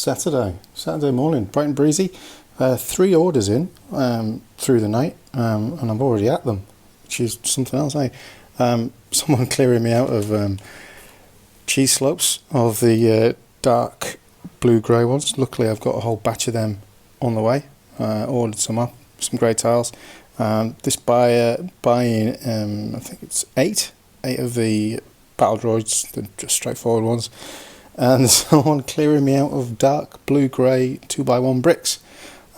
Saturday morning, bright and breezy. 3 orders in through the night, and I'm already at them, which is something else. Someone clearing me out of cheese slopes of the dark blue-grey ones. Luckily, I've got a whole batch of them on the way. Ordered some grey tiles. This buyer buying, I think it's 8 of the battle droids, the just straightforward ones, and someone clearing me out of dark blue-grey 2x1 bricks.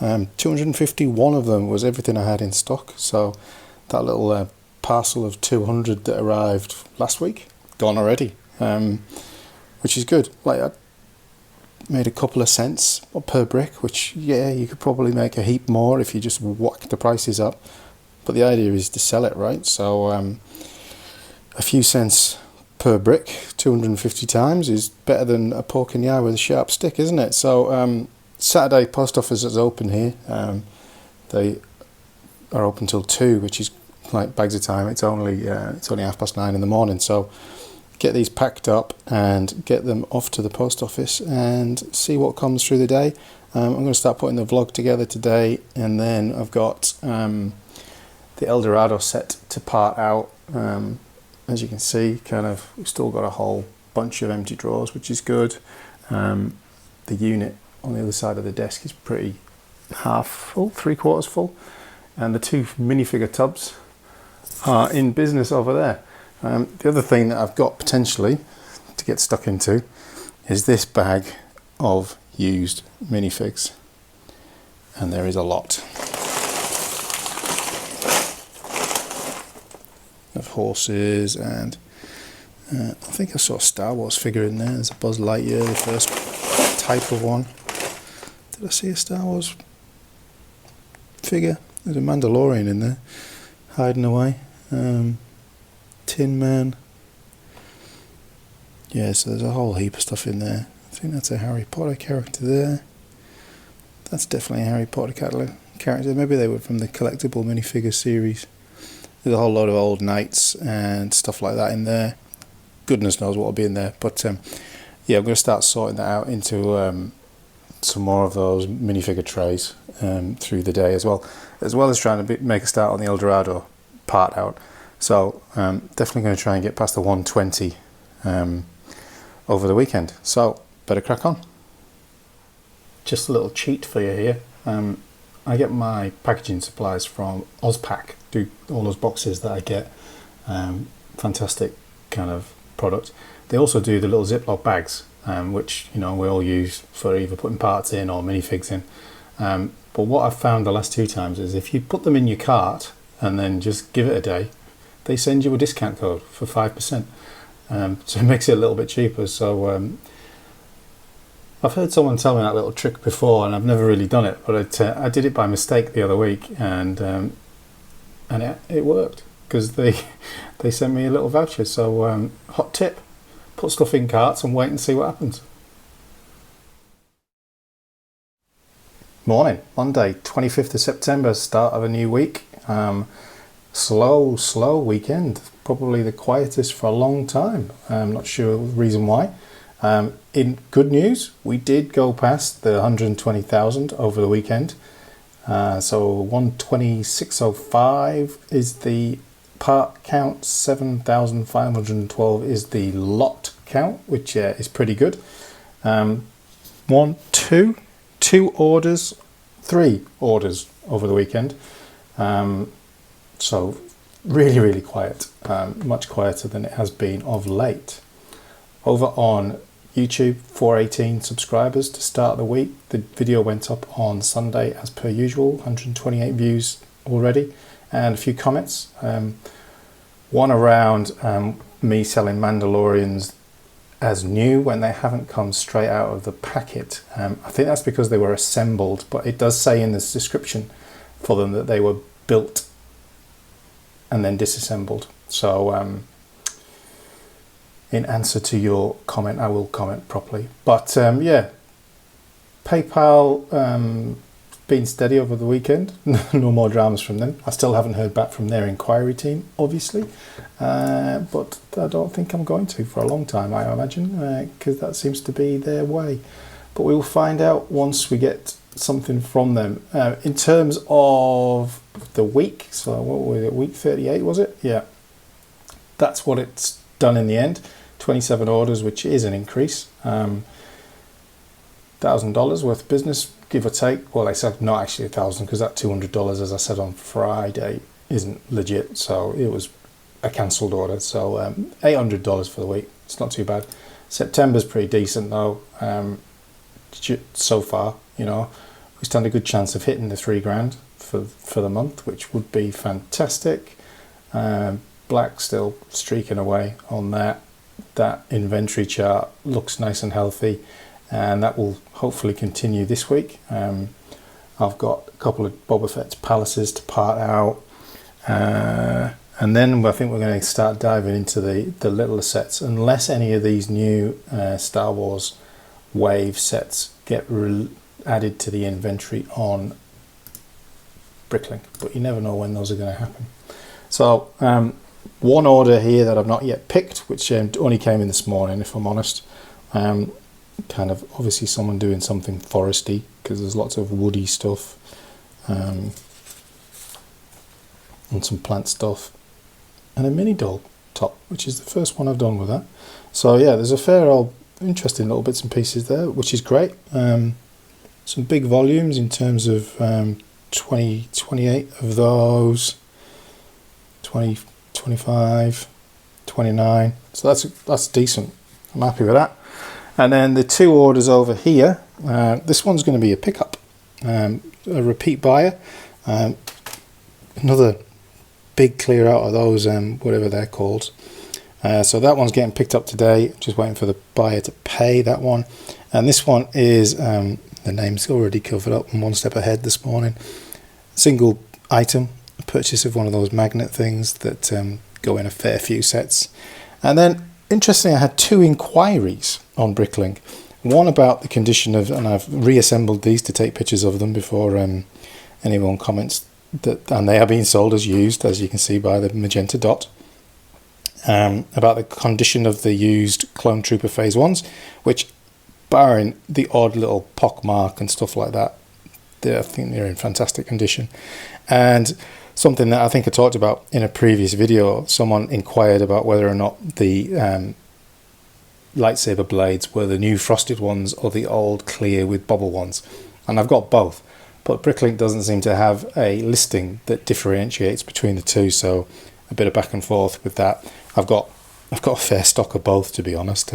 251 of them was everything I had in stock. So that little parcel of 200 that arrived last week, gone already, which is good. Like, I made a couple of cents per brick, which, yeah, you could probably make a heap more if you just whack the prices up, but the idea is to sell it, right? So a few cents per brick 250 times is better than a poke in the eye with a sharp stick, isn't it? So Saturday post office is open here. They are open till 2, which is like bags of time. It's only 9:30 in the morning, so get these packed up and get them off to the post office and see what comes through the day. I'm going to start putting the vlog together today, and then I've got the Eldorado set to part out. As you can see, we've still got a whole bunch of empty drawers, which is good. The unit on the other side of the desk is pretty half full, 3/4 full, and the 2 minifigure tubs are in business over there. The other thing that I've got potentially to get stuck into is this bag of used minifigs, and there is a lot of horses, and I think I saw a Star Wars figure in there. There's a Buzz Lightyear, the first type of one. Did I see a Star Wars figure? There's a Mandalorian in there hiding away. Tin Man. Yeah, so there's a whole heap of stuff in there. I think that's a Harry Potter character there. That's definitely a Harry Potter character. Maybe they were from the collectible minifigure series. There's a whole load of old knights and stuff like that in there. Goodness knows what will be in there. But yeah, I'm going to start sorting that out into some more of those minifigure trays through the day, as well as trying to make a start on the Eldorado part out. So definitely going to try and get past the 120 over the weekend. So better crack on. Just a little cheat for you here. I get my packaging supplies from Ozpack. Do all those boxes that I get. Fantastic kind of product. They also do the little Ziploc bags, which we all use for either putting parts in or minifigs in. But what I've found the last 2 times is if you put them in your cart and then just give it a day, they send you a discount code for 5%. So it makes it a little bit cheaper. So I've heard someone tell me that little trick before, and I've never really done it, but I did it by mistake the other week, and it worked, because they sent me a little voucher. So hot tip: put stuff in carts and wait and see what happens. Morning, Monday, 25th of September, start of a new week. Slow weekend, probably the quietest for a long time. I'm not sure the reason why. In good news, we did go past the 120,000 over the weekend. So 126.05 is the part count, 7,512 is the lot count, which is pretty good. 3 orders over the weekend. So really quiet, much quieter than it has been of late. Over on YouTube, 418 subscribers to start the week. The video went up on Sunday as per usual, 128 views already, and a few comments. One around me selling Mandalorians as new when they haven't come straight out of the packet. I think that's because they were assembled, but it does say in this description for them that they were built and then disassembled. So in answer to your comment, I will comment properly. But yeah, PayPal been steady over the weekend. No more dramas from them. I still haven't heard back from their inquiry team, obviously, but I don't think I'm going to for a long time, I imagine, because that seems to be their way. but we will find out once we get something from them. In terms of the week, so what was it, week 38 was it? Yeah, that's what it's done in the end. 27 orders, which is an increase. $1,000 worth of business, give or take. Well, I said not actually $1,000, because that $200, as I said on Friday, isn't legit, so it was a cancelled order. So $800 for the week. It's not too bad. September's pretty decent though. So far, you know, we stand a good chance of hitting the $3,000 for the month, which would be fantastic. Black still streaking away on that. That inventory chart looks nice and healthy, and that will hopefully continue this week. I've got a couple of Boba Fett's palaces to part out, and then I think we're going to start diving into the littler sets, unless any of these new Star Wars wave sets get added to the inventory on Bricklink, but you never know when those are going to happen. So one order here that I've not yet picked, which only came in this morning, if I'm honest. Kind of obviously someone doing something foresty, because there's lots of woody stuff and some plant stuff, and a mini doll top, which is the first one I've done with that. So yeah, there's a fair old interesting little bits and pieces there, which is great. Some big volumes in terms of 28 of those, 20, 25, 29. So that's decent. I'm happy with that. And then the two orders over here, this one's going to be a pickup, a repeat buyer. Another big clear out of those, whatever they're called. So that one's getting picked up today. Just waiting for the buyer to pay that one. And this one is, the name's already covered up, and one step ahead this morning. Single item, a purchase of one of those magnet things that go in a fair few sets. And then, interestingly, I had two inquiries on Bricklink. One about the condition of, and I've reassembled these to take pictures of them before anyone comments, that, and they are being sold as used, as you can see by the magenta dot. About the condition of the used Clone Trooper Phase 1s, which, barring the odd little pock mark and stuff like that, I think they're in fantastic condition. And something that I think I talked about in a previous video, someone inquired about whether or not the lightsaber blades were the new frosted ones or the old clear with bubble ones. And I've got both, but Bricklink doesn't seem to have a listing that differentiates between the two, so a bit of back and forth with that. I've got a fair stock of both, to be honest.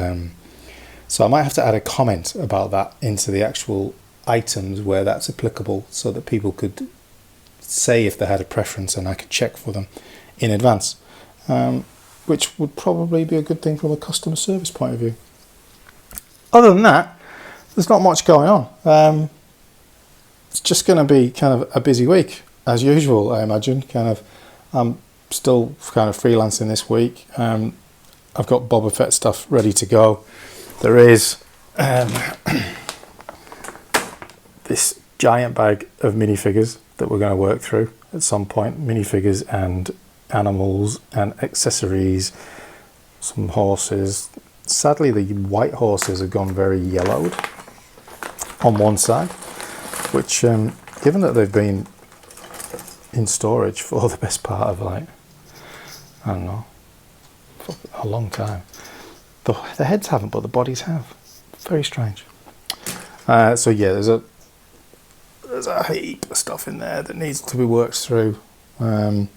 So I might have to add a comment about that into the actual items where that's applicable, so that people could say if they had a preference and I could check for them in advance, which would probably be a good thing from a customer service point of view. Other than that, there's not much going on. It's just going to be kind of a busy week as usual, I imagine. I'm still kind of freelancing this week. I've got Boba Fett stuff ready to go. There is this giant bag of minifigures that we're going to work through at some point. Minifigures and animals and accessories, some horses. Sadly, the white horses have gone very yellowed on one side, which, given that they've been in storage for the best part of, like, I don't know, for a long time. The heads haven't, but the bodies have. Very strange. So yeah, there's a heap of stuff in there that needs to be worked through. But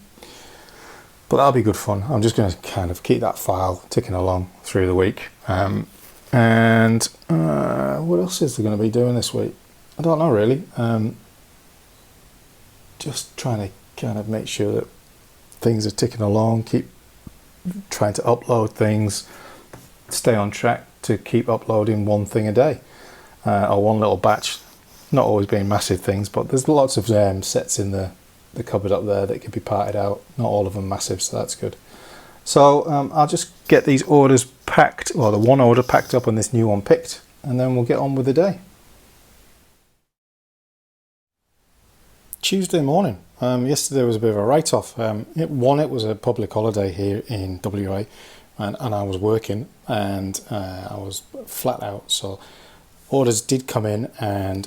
that'll be good fun. I'm just going to kind of keep that file ticking along through the week. And what else is there going to be doing this week? I don't know really. Just trying to kind of make sure that things are ticking along, keep trying to upload things, stay on track to keep uploading one thing a day, or one little batch, not always being massive things, but there's lots of sets in the cupboard up there that could be parted out, not all of them massive, so that's good. So I'll just get these orders packed, well, the one order packed up and this new one picked, and then we'll get on with the day. Tuesday morning. Yesterday was a bit of a write-off. It was a public holiday here in WA, and I was working, and I was flat out. So orders did come in, and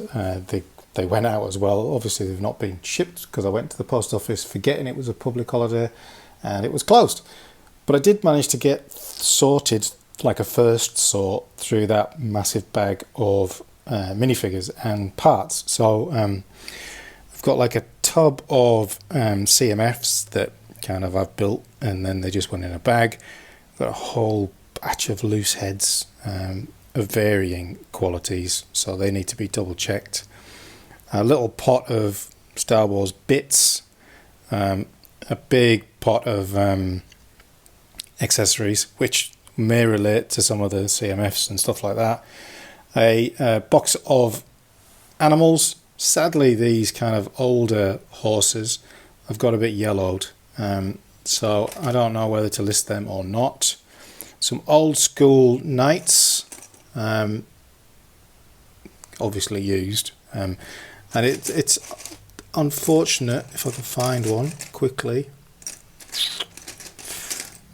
they went out as well. Obviously, they've not been shipped because I went to the post office forgetting it was a public holiday and it was closed. But I did manage to get sorted, like a first sort, through that massive bag of minifigures and parts. So I've got like a tub of CMFs that kind of I've built, and then they just went in a bag. I've got a whole batch of loose heads of varying qualities, so they need to be double checked. A little pot of Star Wars bits, a big pot of accessories, which may relate to some of the CMFs and stuff like that. A box of animals. Sadly, these kind of older horses have got a bit yellowed, so I don't know whether to list them or not. Some old school knights, obviously used, and it's unfortunate, if I can find one quickly,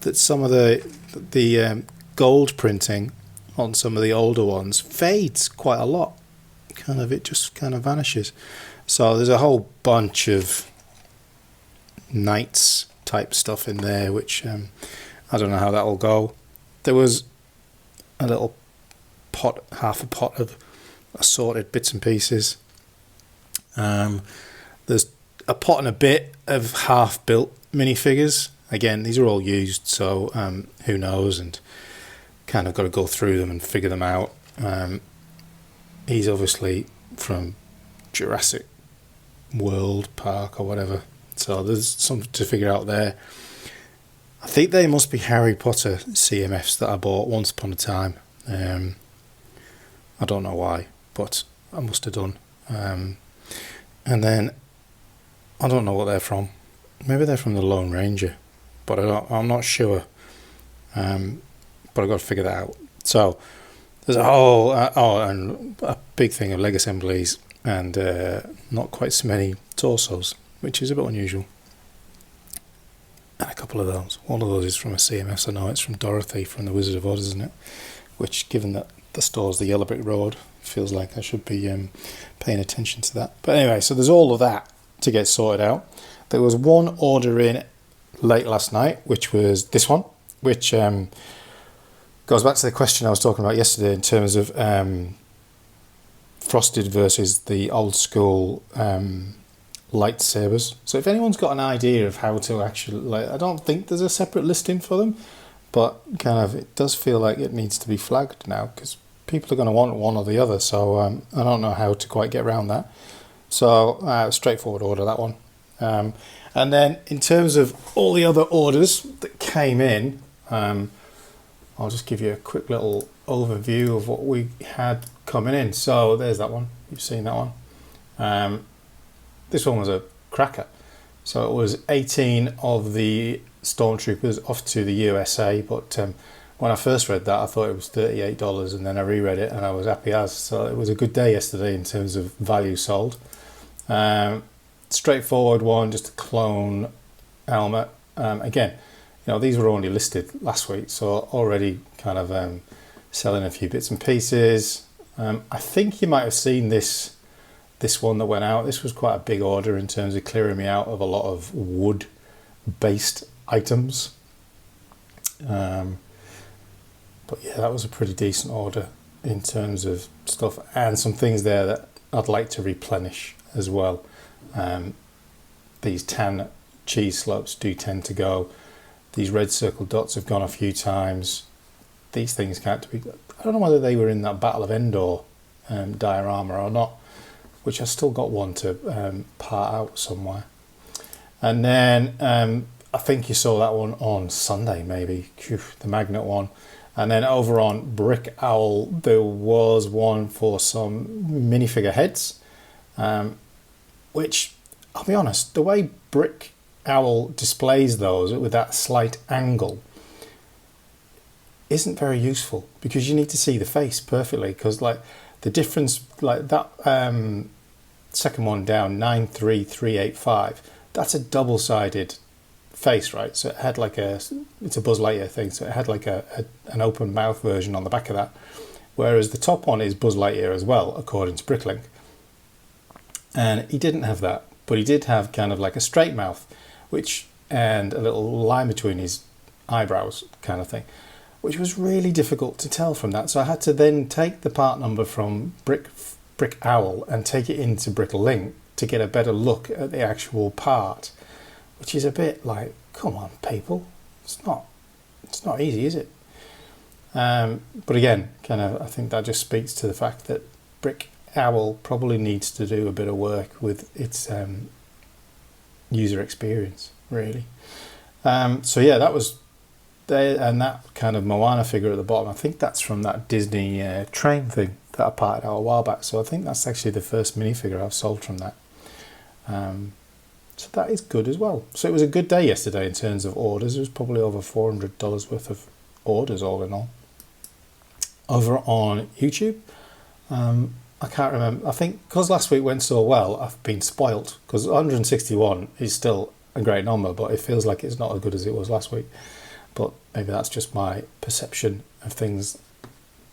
that some of the gold printing on some of the older ones fades quite a lot. It just kind of vanishes. So there's a whole bunch of knights type stuff in there, which I don't know how that will go. There was a little pot, half a pot of assorted bits and pieces. There's a pot and a bit of half-built minifigures. Again, these are all used, so who knows, and kind of got to go through them and figure them out. He's obviously from Jurassic World Park or whatever, so there's something to figure out there. I think they must be Harry Potter CMFs that I bought once upon a time. I don't know why, but I must have done. And then I don't know what they're from. Maybe they're from the Lone Ranger, but I'm not sure. But I've got to figure that out. So there's a whole and a big thing of leg assemblies, and not quite so many torsos, which is a bit unusual. And a couple of those. One of those is from a CMS. I know it's from Dorothy from the Wizard of Oz, isn't it? Which, given that the store's the Yellow Brick Road, feels like I should be paying attention to that. But anyway, so there's all of that to get sorted out. There was one order in late last night, which was this one, which goes back to the question I was talking about yesterday in terms of frosted versus the old school lightsabers. So if anyone's got an idea of how to actually, I don't think there's a separate listing for them, but it does feel like it needs to be flagged now, because people are going to want one or the other. So I don't know how to quite get around that. So straightforward order, that one. And then in terms of all the other orders that came in, I'll just give you a quick little overview of what we had coming in. So there's that one. You've seen that one. This one was a cracker. So it was 18 of the Stormtroopers off to the USA, but when I first read that, I thought it was $38, and then I reread it and I was happy as. So it was a good day yesterday in terms of value sold. Straightforward one, just a clone helmet. Again, these were only listed last week, so already selling a few bits and pieces. I think you might have seen this one that went out. This was quite a big order in terms of clearing me out of a lot of wood-based items. But yeah, that was a pretty decent order in terms of stuff, and some things there that I'd like to replenish as well. These tan cheese slopes do tend to go. These red circle dots have gone a few times. These things can't be. I don't know whether they were in that Battle of Endor diorama or not, which I still got one to part out somewhere. And then I think you saw that one on Sunday, maybe, the magnet one. And then over on Brickowl, there was one for some minifigure heads, which, I'll be honest, the way Brickowl displays those with that slight angle isn't very useful, because you need to see the face perfectly, because the difference, that second one down, 93385, that's a double-sided face, right? So it had it's a Buzz Lightyear thing, so it had an open mouth version on the back of that, whereas the top one is Buzz Lightyear as well, according to Bricklink. And he didn't have that, but he did have kind of like a straight mouth, and a little line between his eyebrows kind of thing, which was really difficult to tell from that. So I had to then take the part number from Brickowl and take it into Bricklink to get a better look at the actual part, which is a bit like, come on, people, it's not easy, is it? But again, kind of, I think that just speaks to the fact that Brickowl probably needs to do a bit of work with its user experience, really. So yeah, that was there, and that kind of Moana figure at the bottom, I think that's from that Disney train thing that I parted out a while back. So I think that's actually the first minifigure I've sold from that. So that is good as well. So it was a good day yesterday in terms of orders. It was probably over $400 worth of orders all in all. Over on YouTube, I can't remember. I think because last week went so well, I've been spoilt, because 161 is still a great number, but it feels like it's not as good as it was last week. But maybe that's just my perception of things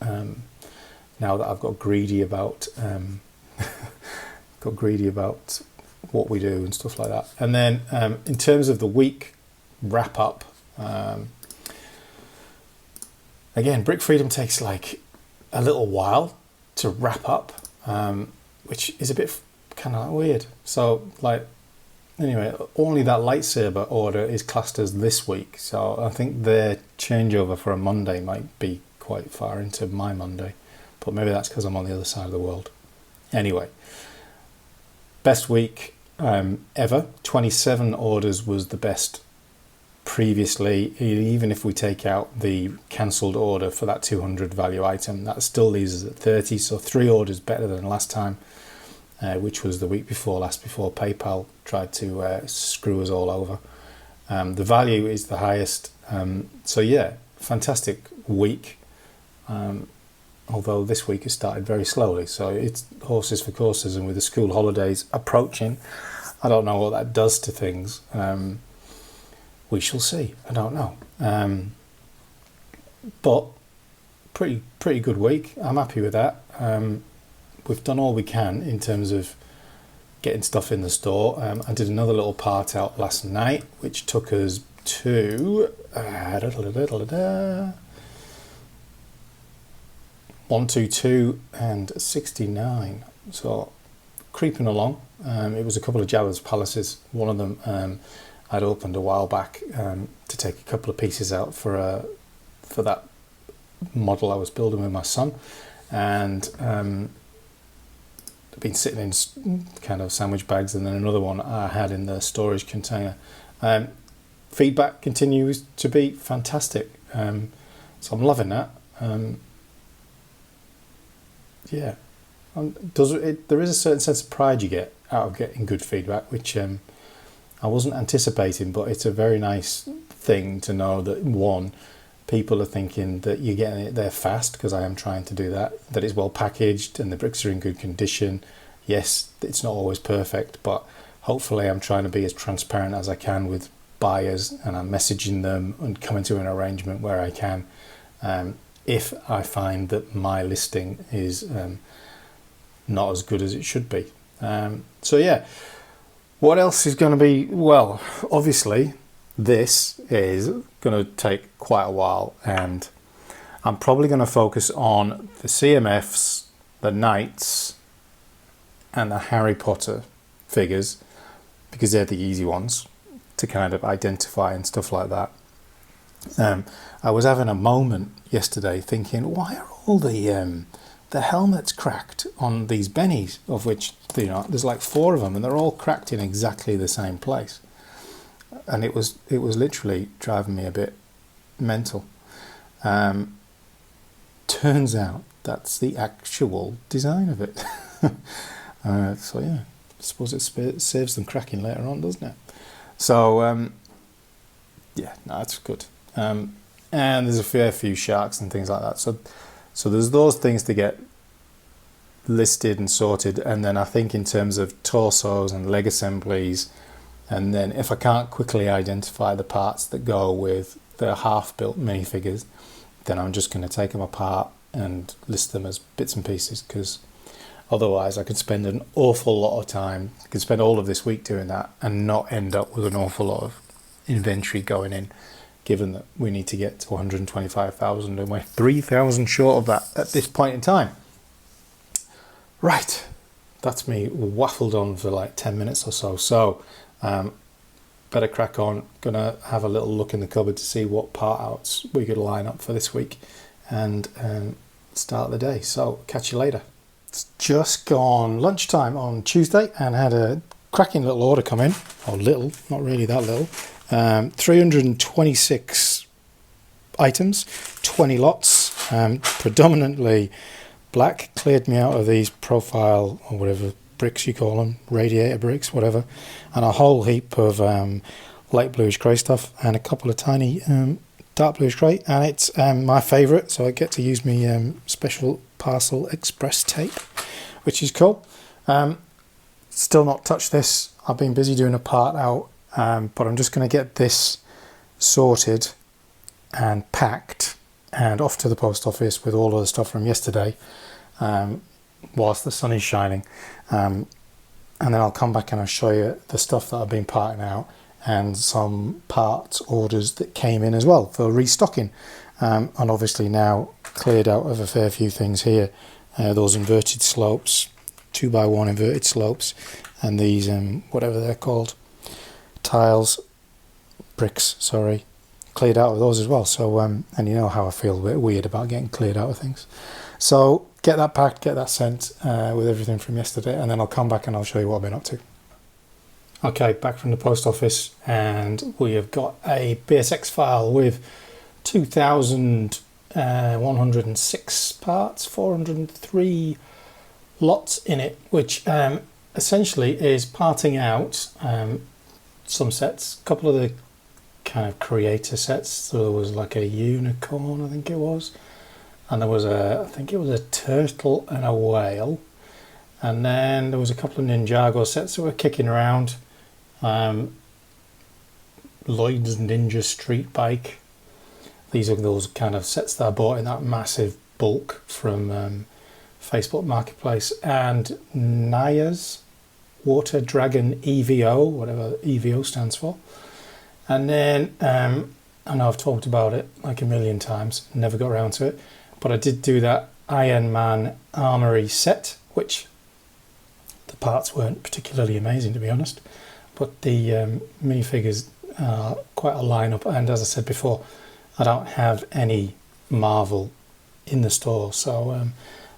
now that I've got greedy about what we do and stuff like that. And then in terms of the week wrap up, again, Brick Freedom takes like a little while to wrap up, which is a bit kind of weird. So like, anyway, only that lightsaber order is classed as this week. So I think their changeover for a Monday might be quite far into my Monday, but maybe that's because I'm on the other side of the world. Anyway, best week ever. 27 orders was the best previously. Even if we take out the cancelled order for that 200 value item, that still leaves us at 30. So 3 orders better than last time, which was the week before last, before PayPal tried to screw us all over. The value is the highest. So yeah, fantastic week. Although this week has started very slowly, so it's horses for courses, and with the school holidays approaching, I don't know what that does to things. We shall see. I don't know. But pretty good week. I'm happy with that. We've done all we can in terms of getting stuff in the store. I did another little part out last night, which took us to 122 and 69. So creeping along. It was a couple of Jabba's palaces. One of them I'd opened a while back to take a couple of pieces out for that model I was building with my son, and been sitting in kind of sandwich bags, and then another one I had in the storage container. Feedback continues to be fantastic, so I'm loving that. Yeah, there is a certain sense of pride you get out of getting good feedback, which I wasn't anticipating, but it's a very nice thing to know that, one, people are thinking that you're getting it there fast, because I am trying to do that it's well packaged and the bricks are in good condition. Yes, it's not always perfect, but hopefully I'm trying to be as transparent as I can with buyers, and I'm messaging them and coming to an arrangement where I can, if I find that my listing is not as good as it should be. So yeah, what else is going to be? Well, obviously this is going to take quite a while, and I'm probably going to focus on the CMFs, the Knights, and the Harry Potter figures, because they're the easy ones to kind of identify and stuff like that. I was having a moment yesterday thinking, why are all the helmets cracked on these bennies, of which, you know, there's like 4 of them, and they're all cracked in exactly the same place. And it was literally driving me a bit mental. Turns out that's the actual design of it. So yeah, I suppose it saves them cracking later on, doesn't it? So yeah, no, that's good. And there's a fair few sharks and things like that. So there's those things to get listed and sorted, and then I think in terms of torsos and leg assemblies, and then if I can't quickly identify the parts that go with the half-built minifigures, then I'm just going to take them apart and list them as bits and pieces, because otherwise I could spend an awful lot of time, I could spend all of this week doing that and not end up with an awful lot of inventory going in, given that we need to get to 125,000 and we're 3,000 short of that at this point in time. Right, that's me waffled on for like 10 minutes or so. So better crack on. Gonna have a little look in the cupboard to see what part outs we could line up for this week and start the day. So catch you later. It's just gone lunchtime on Tuesday and had a cracking little order come in. Or little, not really that little. 326 items, 20 lots, predominantly black. Cleared me out of these profile or whatever bricks you call them, radiator bricks, whatever, and a whole heap of light bluish grey stuff and a couple of tiny dark bluish grey, and it's my favourite, so I get to use my special parcel express tape, which is cool. Still not touched this. I've been busy doing a part out, but I'm just going to get this sorted and packed and off to the post office with all of the stuff from yesterday whilst the sun is shining, and then I'll come back and I'll show you the stuff that I've been parting out and some parts orders that came in as well for restocking, and obviously now cleared out of a fair few things here. Those inverted slopes, 2x1 inverted slopes, and these whatever they're called, tiles, bricks, sorry, cleared out of those as well. So and you know how I feel a bit weird about getting cleared out of things. So get that packed, get that sent with everything from yesterday, and then I'll come back and I'll show you what I've been up to. Okay, back from the post office, and we have got a BSX file with 2,106 parts, 403 lots in it, which essentially is parting out some sets, a couple of the kind of creator sets. So there was like a unicorn, I think it was, and there was I think it was a turtle and a whale, and then there was a couple of Ninjago sets that were kicking around. Lloyd's Ninja Street Bike. These are those kind of sets that I bought in that massive bulk from Facebook Marketplace, and Naya's Water Dragon EVO, whatever EVO stands for. And then I know I've talked about it like a million times, never got around to it, but I did do that Iron Man Armory set, which the parts weren't particularly amazing, to be honest, but the minifigures are quite a lineup, and as I said before, I don't have any Marvel in the store, so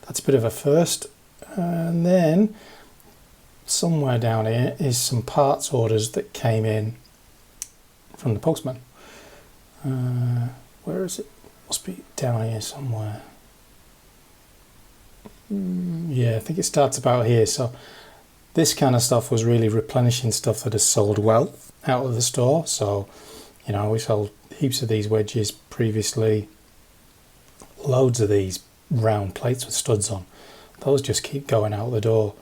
that's a bit of a first. And then somewhere down here is some parts orders that came in from the postman. Where is it? Must be down here somewhere. Yeah, I think it starts about here. So this kind of stuff was really replenishing stuff that has sold well out of the store. So, you know, we sold heaps of these wedges previously, loads of these round plates with studs on. Those just keep going out the door.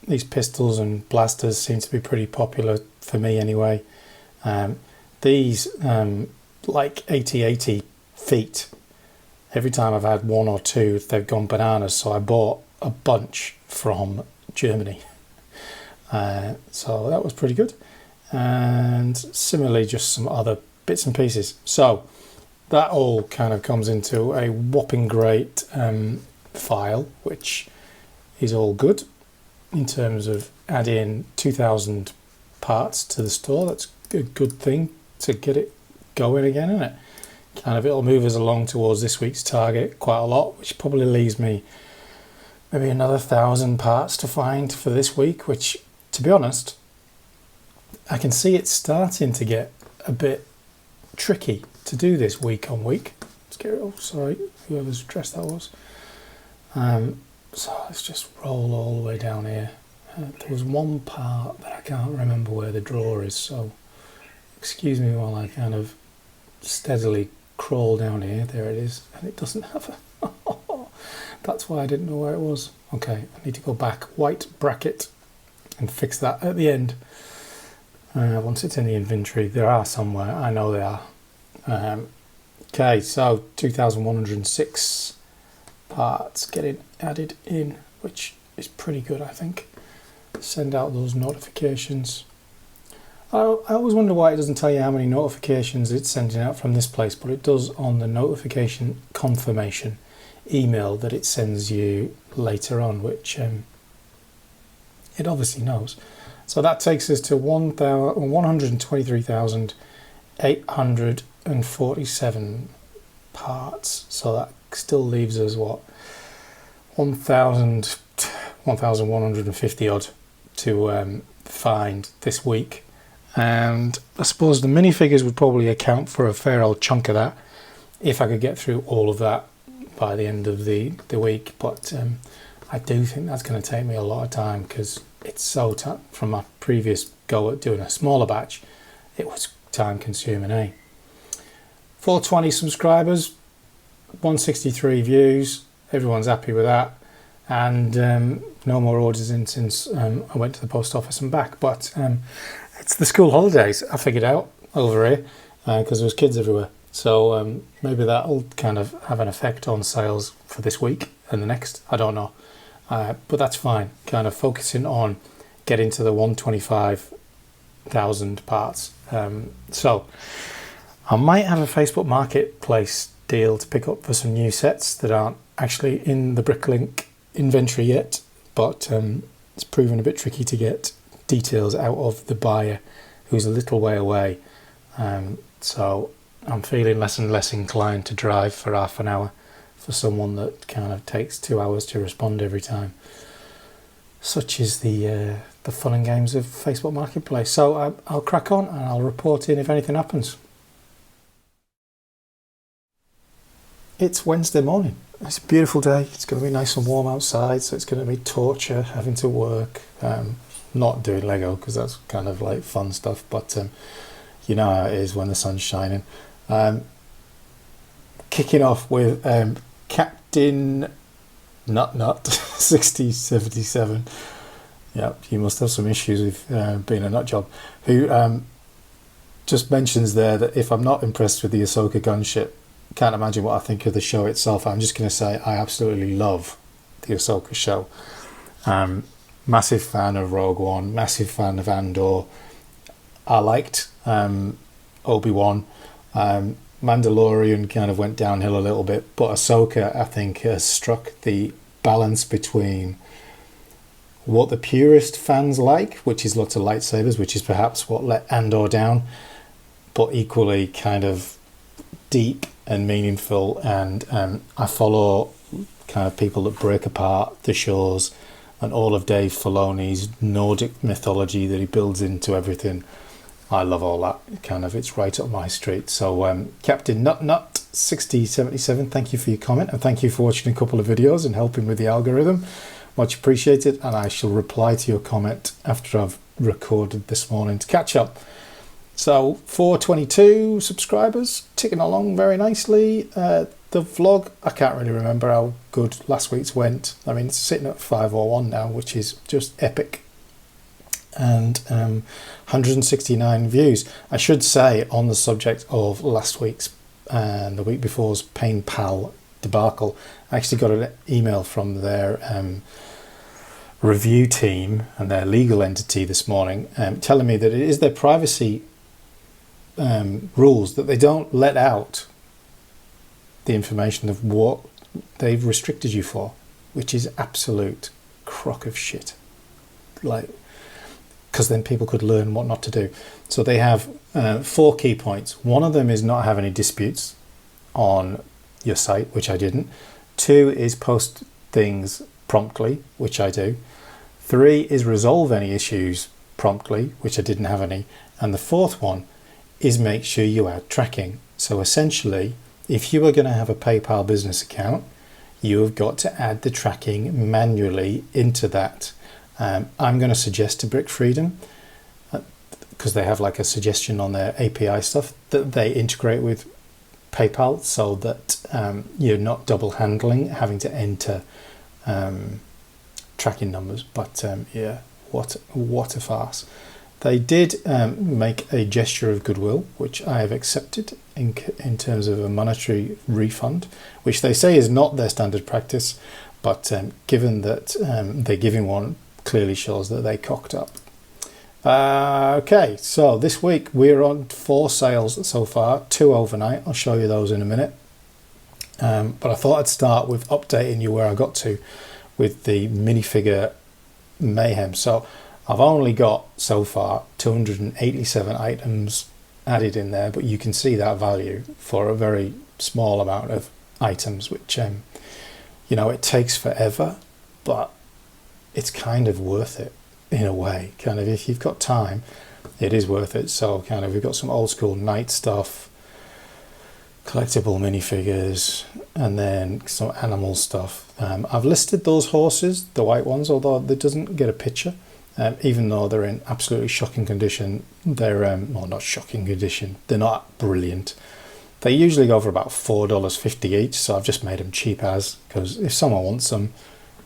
These pistols and blasters seem to be pretty popular for me anyway. These like 80 feet, every time I've had one or two, they've gone bananas, so I bought a bunch from Germany. So that was pretty good. And similarly, just some other bits and pieces. So that all kind of comes into a whopping great file, which is all good in terms of adding 2,000 parts to the store. That's a good thing to get it going again, isn't it? Kind of, it'll move us along towards this week's target quite a lot, which probably leaves me maybe another 1,000 parts to find for this week, which, to be honest, I can see it's starting to get a bit tricky to do this week on week. Let's get it. Oh, sorry, whoever's dress that was. So let's just roll all the way down here. There was one part that I can't remember where the drawer is, so excuse me while I kind of steadily crawl down here. There it is, and it doesn't have a... That's why I didn't know where it was. Okay, I need to go back, white bracket, and fix that at the end. Once it's in the inventory, there are somewhere, I know they are. Okay, so 2,106 parts getting added in, which is pretty good, I think. Send out those notifications. I always wonder why it doesn't tell you how many notifications it's sending out from this place, but it does on the notification confirmation email that it sends you later on, which it obviously knows. So that takes us to 123,847 parts. So that still leaves us what, 1,150 odd to find this week. And I suppose the minifigures would probably account for a fair old chunk of that if I could get through all of that by the end of the week. But I do think that's going to take me a lot of time, because it's so from my previous go at doing a smaller batch, it was time consuming. 420 subscribers, 163 views, everyone's happy with that, and no more orders in since I went to the post office and back. But it's the school holidays, I figured out, over here, because there was kids everywhere. So maybe that'll kind of have an effect on sales for this week and the next, I don't know. But that's fine, kind of focusing on getting to the 125,000 parts. So I might have a Facebook Marketplace deal to pick up for some new sets that aren't actually in the Bricklink inventory yet, but it's proven a bit tricky to get details out of the buyer, who's a little way away. So I'm feeling less and less inclined to drive for half an hour for someone that kind of takes 2 hours to respond every time. Such is the fun and games of Facebook Marketplace. So I'll crack on and I'll report in if anything happens. It's Wednesday morning. It's a beautiful day. It's going to be nice and warm outside, so it's going to be torture having to work. Not doing Lego, because that's kind of like fun stuff, but you know how it is when the sun's shining. Kicking off with Captain Nut 6077. Yeah, you must have some issues with being a nut job. Who just mentions there that if I'm not impressed with the Ahsoka gunship, can't imagine what I think of the show itself. I'm just going to say I absolutely love the Ahsoka show. Massive fan of Rogue One, massive fan of Andor. I liked Obi-Wan. Mandalorian kind of went downhill a little bit, but Ahsoka, I think, has struck the balance between what the purist fans like, which is lots of lightsabers, which is perhaps what let Andor down, but equally kind of deep and meaningful. And I follow kind of people that break apart the shows and all of Dave Filoni's Nordic mythology that he builds into everything. I love all that kind of, it's right up my street. So Captain Nut 6077, thank you for your comment, and thank you for watching a couple of videos and helping with the algorithm. Much appreciated, and I shall reply to your comment after I've recorded this morning to catch up. So 422 subscribers, ticking along very nicely. The vlog, I can't really remember how good last week's went. I mean, it's sitting at 501 now, which is just epic. And 169 views. I should say, on the subject of last week's and the week before's Pain Pal debacle, I actually got an email from their review team and their legal entity this morning telling me that it is their privacy rules that they don't let out the information of what they've restricted you for, which is absolute crock of shit. Like, because then people could learn what not to do. So they have 4 key points. One of them is not have any disputes on your site, which I didn't. 2 is post things promptly, which I do. 3 is resolve any issues promptly, which I didn't have any. And the 4th one is make sure you add tracking. So essentially, if you are going to have a PayPal business account, you have got to add the tracking manually into that. I'm going to suggest to Brick Freedom, because they have like a suggestion on their API stuff, that they integrate with PayPal so that you're not double handling, having to enter tracking numbers. But yeah, what a farce. They did make a gesture of goodwill, which I have accepted in terms of a monetary refund, which they say is not their standard practice, but given that they're giving one, clearly shows that they cocked up. Okay, so this week we're on 4 sales so far, 2 overnight. I'll show you those in a minute. But I thought I'd start with updating you where I got to with the minifigure mayhem. So I've only got so far 287 items added in there, but you can see that value for a very small amount of items, which you know, it takes forever, but it's kind of worth it in a way. Kind of, if you've got time, it is worth it. So kind of, we've got some old school knight stuff, collectible minifigures, and then some animal stuff. I've listed those horses, the white ones, although it doesn't get a picture. Even though they're in absolutely shocking condition, they're well, not shocking condition, they're not brilliant. They usually go for about $4.50 each, so I've just made them cheap as, because if someone wants them,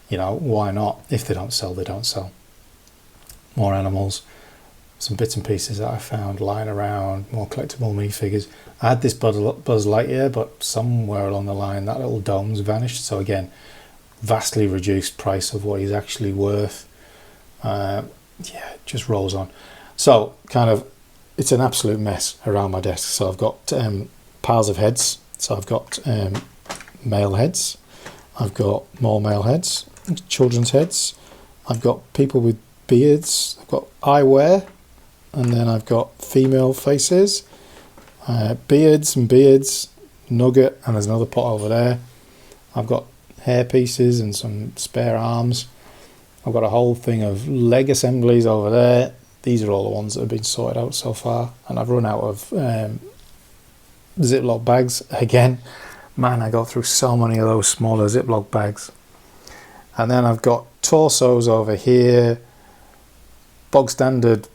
you know, why not? If they don't sell, they don't sell. More animals, some bits and pieces that I found lying around, more collectible minifigures. I had this Buzz Lightyear, but somewhere along the line that little dome's vanished, so again, vastly reduced price of what he's actually worth. Yeah, it just rolls on. So kind of, it's an absolute mess around my desk. So I've got piles of heads. So I've got male heads, I've got more male heads, children's heads, I've got people with beards, I've got eyewear, and then I've got female faces, beards and beards, nugget, and there's another pot over there. I've got hair pieces and some spare arms. I've got a whole thing of leg assemblies over there. These are all the ones that have been sorted out so far, and I've run out of Ziploc bags again. Man, I got through so many of those smaller Ziploc bags. And then I've got torsos over here, bog standard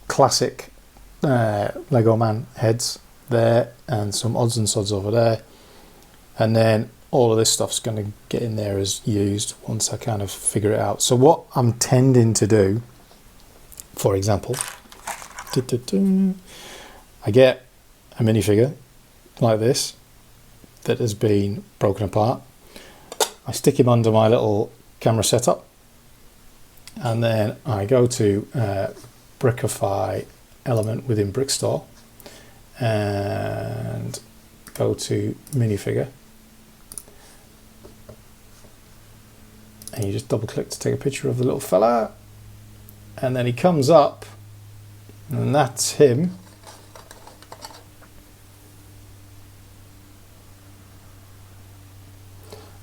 classic Lego man heads there, and some odds and sods over there. And then all of this stuff's going to get in there as used once I kind of figure it out. So what I'm tending to do, for example, I get a minifigure like this that has been broken apart. I stick him under my little camera setup, and then I go to Brickify element within Brick Store and go to minifigure. And you just double click to take a picture of the little fella, and then he comes up, and that's him.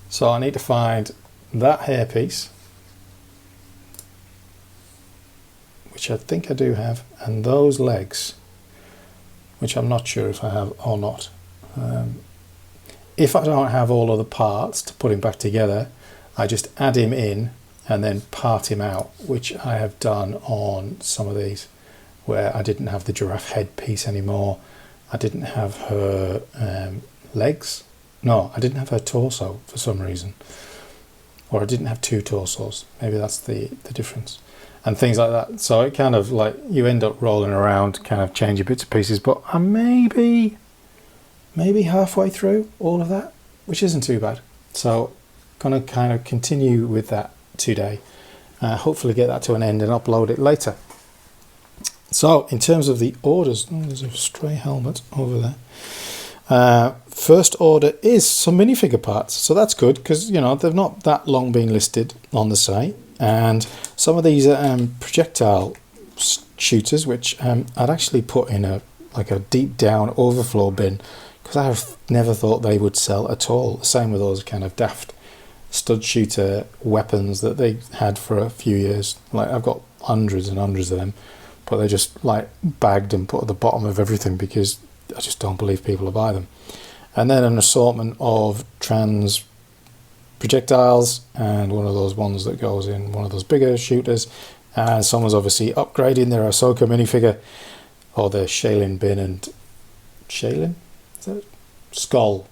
So I need to find that hairpiece, which I think I do have, and those legs, which I'm not sure if I have or not. If I don't have all of the parts to put him back together, I just add him in and then part him out, which I have done on some of these, where I didn't have the giraffe head piece anymore. I didn't have her legs. No, I didn't have her torso for some reason. Or I didn't have 2 torsos. Maybe that's the difference. And things like that. So it kind of like, you end up rolling around, kind of changing bits and pieces, but I'm maybe halfway through all of that, which isn't too bad. So going to kind of continue with that today. Hopefully get that to an end and upload it later. So in terms of the orders, there's a stray helmet over there. First order is some minifigure parts, so that's good, because you know they've not that long been listed on the site, and some of these are projectile shooters, which I'd actually put in a deep down overflow bin, because I have never thought they would sell at all. The same with those kind of daft stud shooter weapons that they had for a few years. Like, I've got hundreds and hundreds of them, but they're just like bagged and put at the bottom of everything because I just don't believe people will buy them. And then an assortment of trans projectiles, and one of those ones that goes in one of those bigger shooters. And someone's obviously upgrading their Ahsoka minifigure, or their Shaylin bin and Shaylin? Is that it? Skull,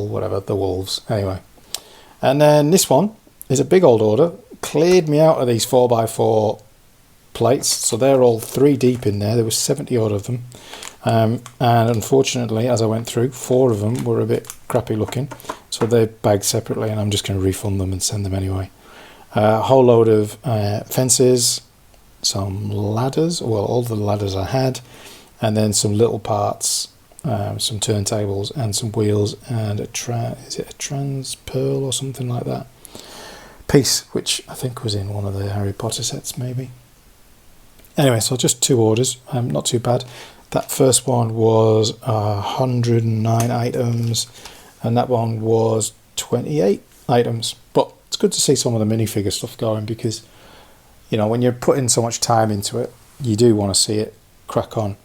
whatever, the wolves. Anyway. And then this one is a big old order. Cleared me out of these 4x4 plates, so they're all 3 deep in there. There was 70 odd of them, and unfortunately, as I went through, 4 of them were a bit crappy looking, so they're bagged separately, and I'm just going to refund them and send them anyway. A whole load of fences, some ladders, well, all the ladders I had, and then some little parts, some turntables and some wheels, and is it a trans pearl or something like that piece, which I think was in one of the Harry Potter sets maybe. Anyway, so just 2 orders, not too bad. That first one was 109 items, and that one was 28 items. But it's good to see some of the minifigure stuff going, because, you know, when you're putting so much time into it, you do want to see it crack on.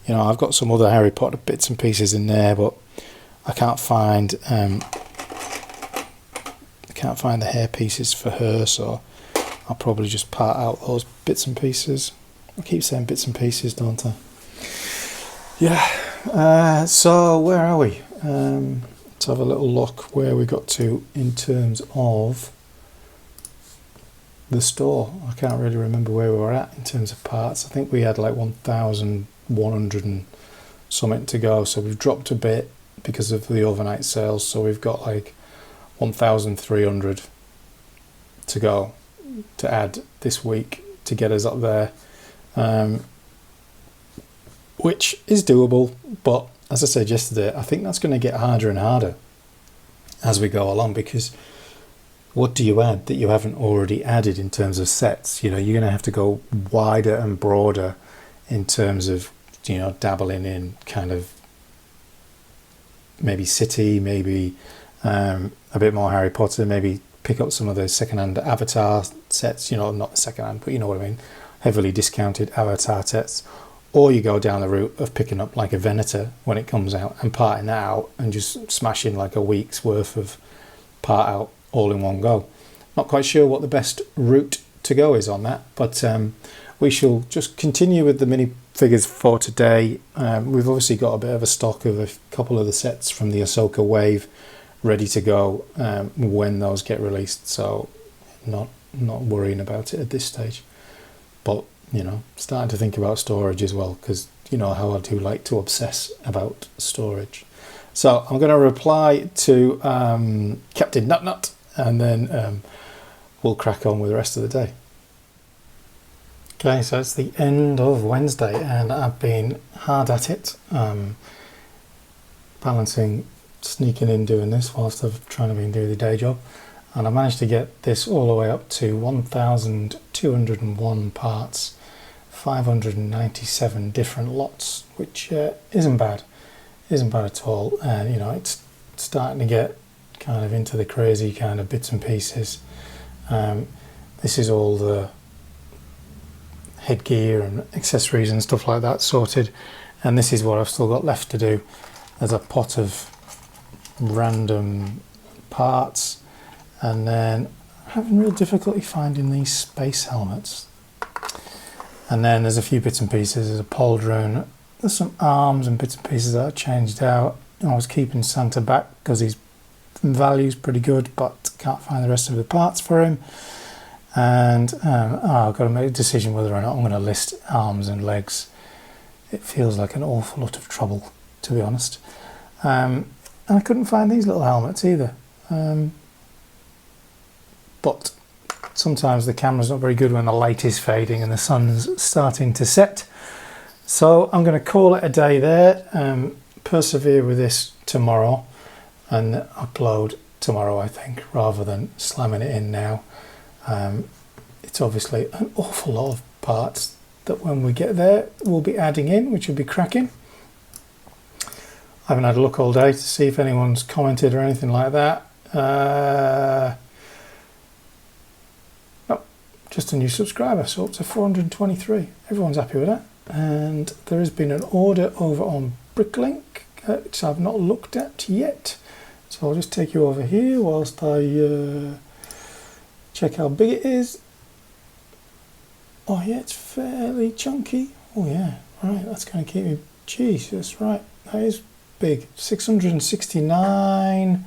You know, I've got some other Harry Potter bits and pieces in there, but I can't find the hair pieces for her, so I'll probably just part out those bits and pieces. I keep saying bits and pieces, don't I? Yeah. So where are we? Let's have a little look where we got to in terms of the store. I can't really remember where we were at in terms of parts. I think we had like 1,100 and something to go, so we've dropped a bit because of the overnight sales, so we've got like 1,300 to go to add this week to get us up there, which is doable, but as I said yesterday, I think that's going to get harder and harder as we go along, because what do you add that you haven't already added in terms of sets? You know, you're going to have to go wider and broader in terms of, you know, dabbling in kind of maybe City, maybe a bit more Harry Potter, maybe pick up some of the second-hand Avatar sets, you know, not second-hand, but you know what I mean, heavily discounted Avatar sets, or you go down the route of picking up like a Venator when it comes out and parting that out and just smashing like a week's worth of part out all in one go. Not quite sure what the best route to go is on that, but we shall just continue with the minifigures for today. We've obviously got a bit of a stock of a couple of the sets from the Ahsoka wave ready to go when those get released, so not worrying about it at this stage. But, you know, starting to think about storage as well, because you know how I do like to obsess about storage. So I'm going to reply to Captain Nut, and then we'll crack on with the rest of the day. Okay, so it's the end of Wednesday, and I've been hard at it, balancing sneaking in doing this whilst I've trying to do the day job, and I managed to get this all the way up to 1,201 parts, 597 different lots, which isn't bad at all. And you know, it's starting to get kind of into the crazy kind of bits and pieces. This is all the headgear and accessories and stuff like that sorted, and this is what I've still got left to do. There's a pot of random parts, and then I'm having real difficulty finding these space helmets, and then there's a few bits and pieces. There's a pauldron, there's some arms and bits and pieces that I changed out. I was keeping Santa back because his value's pretty good, but can't find the rest of the parts for him. And I've got to make a decision whether or not I'm going to list arms and legs. It feels like an awful lot of trouble, to be honest. And I couldn't find these little helmets either. But sometimes the camera's not very good when the light is fading and the sun's starting to set. So I'm going to call it a day there. Persevere with this tomorrow and upload tomorrow, I think, rather than slamming it in now. It's obviously an awful lot of parts that when we get there we'll be adding in, which will be cracking. I haven't had a look all day to see if anyone's commented or anything like that. No, just a new subscriber, so up to 423. Everyone's happy with that. And there has been an order over on Bricklink, which I've not looked at yet. So I'll just take you over here whilst I check how big it is. Oh yeah, it's fairly chunky. Oh yeah, right, that's going to keep me... Jeez, that's right, that is big. 669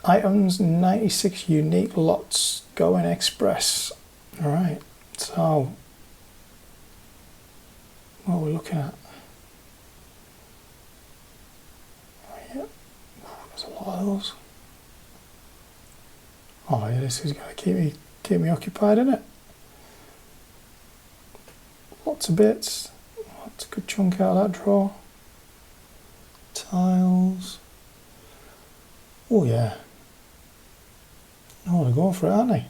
items, 96 unique lots, going express. Alright, so what are we looking at? Oh, yeah, there's a lot of those. Oh yeah, this is going to keep me occupied, isn't it? Lots of bits. That's a good chunk out of that drawer. Tiles. Oh yeah. Oh, they're going for it, aren't they?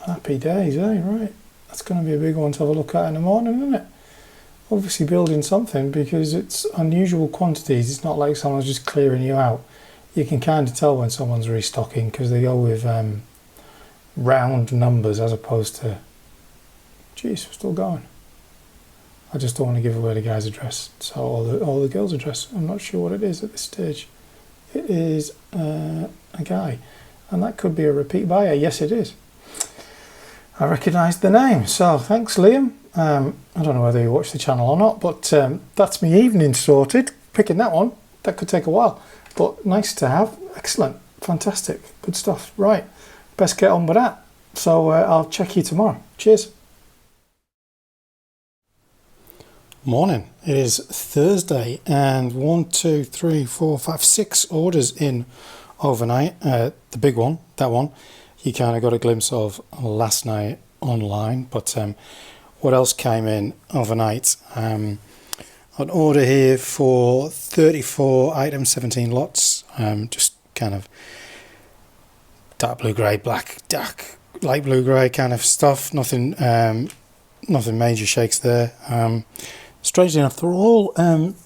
Happy days, eh? Right. That's going to be a big one to have a look at in the morning, isn't it? Obviously building something, because it's unusual quantities. It's not like someone's just clearing you out. You can kind of tell when someone's restocking, because they go with round numbers as opposed to... Geez, we're still going. I just don't want to give away the guy's address, so all the girl's address. I'm not sure what it is at this stage. It is a guy, and that could be a repeat buyer. Yes, it is. I recognised the name, so thanks, Liam. I don't know whether you watch the channel or not, but that's my evening sorted. Picking that one, that could take a while, but nice to have. Excellent, fantastic, good stuff. Right, best get on with that. So I'll check you tomorrow. Cheers. Morning. It is Thursday, and 1, 2, 3, 4, 5, 6 orders in overnight. The big one, that one, you kind of got a glimpse of last night online, but what else came in overnight? An order here for 34 items, 17 lots, just kind of dark blue grey, black, dark light blue grey kind of stuff. Nothing major shakes there. Strangely enough, they're all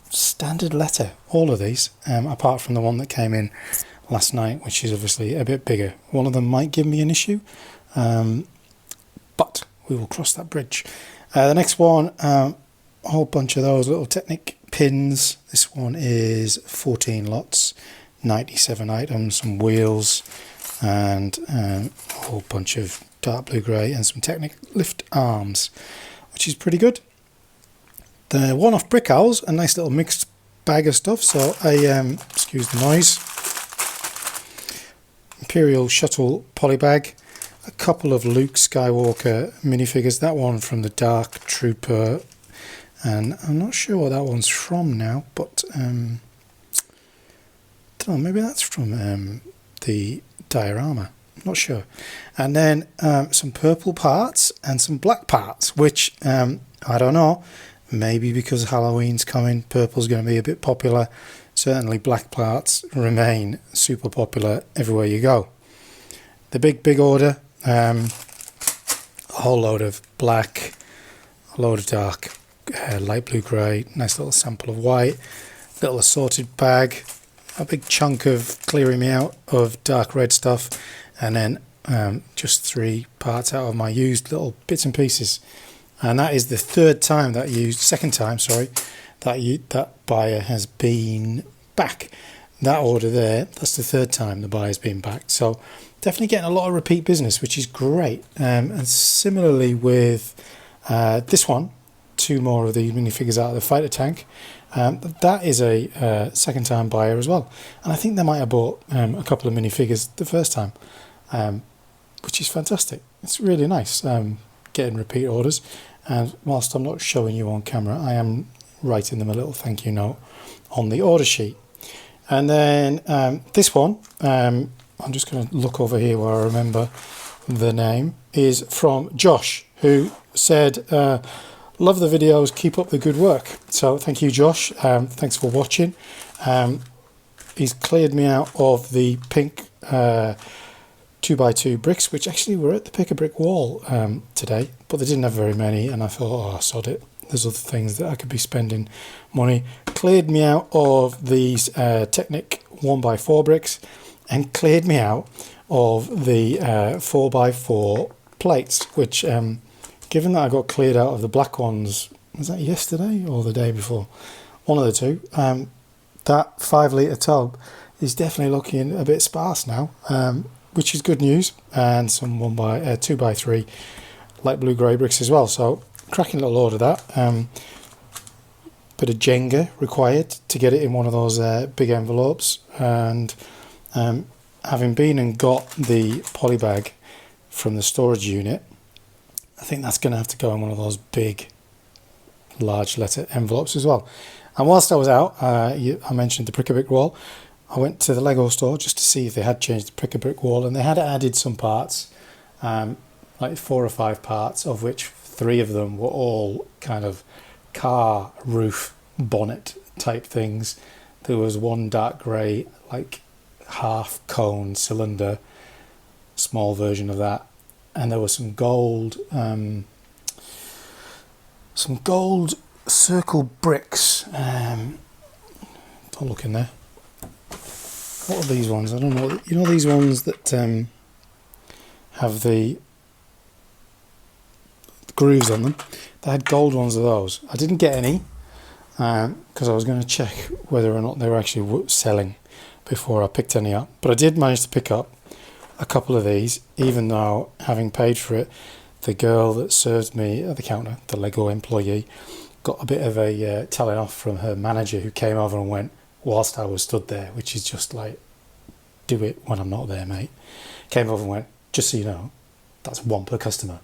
standard letter, all of these, apart from the one that came in last night, which is obviously a bit bigger. One of them might give me an issue, but we will cross that bridge. The next one, a whole bunch of those little Technic pins. This one is 14 lots, 97 items, some wheels, and a whole bunch of dark blue grey and some Technic lift arms, which is pretty good. The one off Brickowls, a nice little mixed bag of stuff, so I excuse the noise. Imperial Shuttle polybag, a couple of Luke Skywalker minifigures, that one from the Dark Trooper, and I'm not sure what that one's from now, but I don't know, maybe that's from the diorama, not sure. And then some purple parts and some black parts, which I don't know, maybe because Halloween's coming, purple's going to be a bit popular. Certainly black parts remain super popular everywhere you go. The big order, a whole load of black, a load of dark light blue grey, nice little sample of white, little assorted bag, a big chunk of clearing me out of dark red stuff, and then just 3 parts out of my used little bits and pieces. And that is the second time, that buyer has been back. That order there, that's the 3rd time the buyer's been back. So definitely getting a lot of repeat business, which is great. And similarly with this one, 2 more of the minifigures out of the fighter tank. That is a 2nd time buyer as well. And I think they might have bought a couple of minifigures the first time, which is fantastic. It's really nice getting repeat orders. And whilst I'm not showing you on camera, I am writing them a little thank you note on the order sheet. And then this one, I'm just going to look over here where I remember the name, is from Josh, who said, love the videos, keep up the good work. So thank you, Josh. Thanks for watching. He's cleared me out of the pink 2x2 bricks, which actually were at the Pick a Brick wall today, but they didn't have very many, and I thought, oh, sod it, there's other things that I could be spending money. Cleared me out of these Technic 1x4 bricks, and cleared me out of the 4x4 plates, which given that I got cleared out of the black ones, was that yesterday or the day before? One of the two. That 5 litre tub is definitely looking a bit sparse now, which is good news. And some 2x3 light blue grey bricks as well. So cracking little order that. Bit of Jenga required to get it in one of those big envelopes. And having been and got the polybag from the storage unit. I think that's going to have to go in one of those big, large letter envelopes as well. And whilst I was out, I mentioned the Brick wall. I went to the LEGO store just to see if they had changed the Brick wall, and they had added some parts, like 4 or 5 parts, of which 3 of them were all kind of car roof bonnet type things. There was one dark grey, like half cone cylinder, small version of that, and there was some gold circle bricks. Don't look in there. What are these ones? I don't know. You know these ones that have the grooves on them? They had gold ones of those. I didn't get any because I was going to check whether or not they were actually selling before I picked any up. But I did manage to pick up a couple of these, even though, having paid for it, the girl that served me at the counter, the LEGO employee, got a bit of a telling off from her manager, who came over and went, whilst I was stood there, which is just like, do it when I'm not there, mate. Came over and went, just so you know, that's 1 per customer.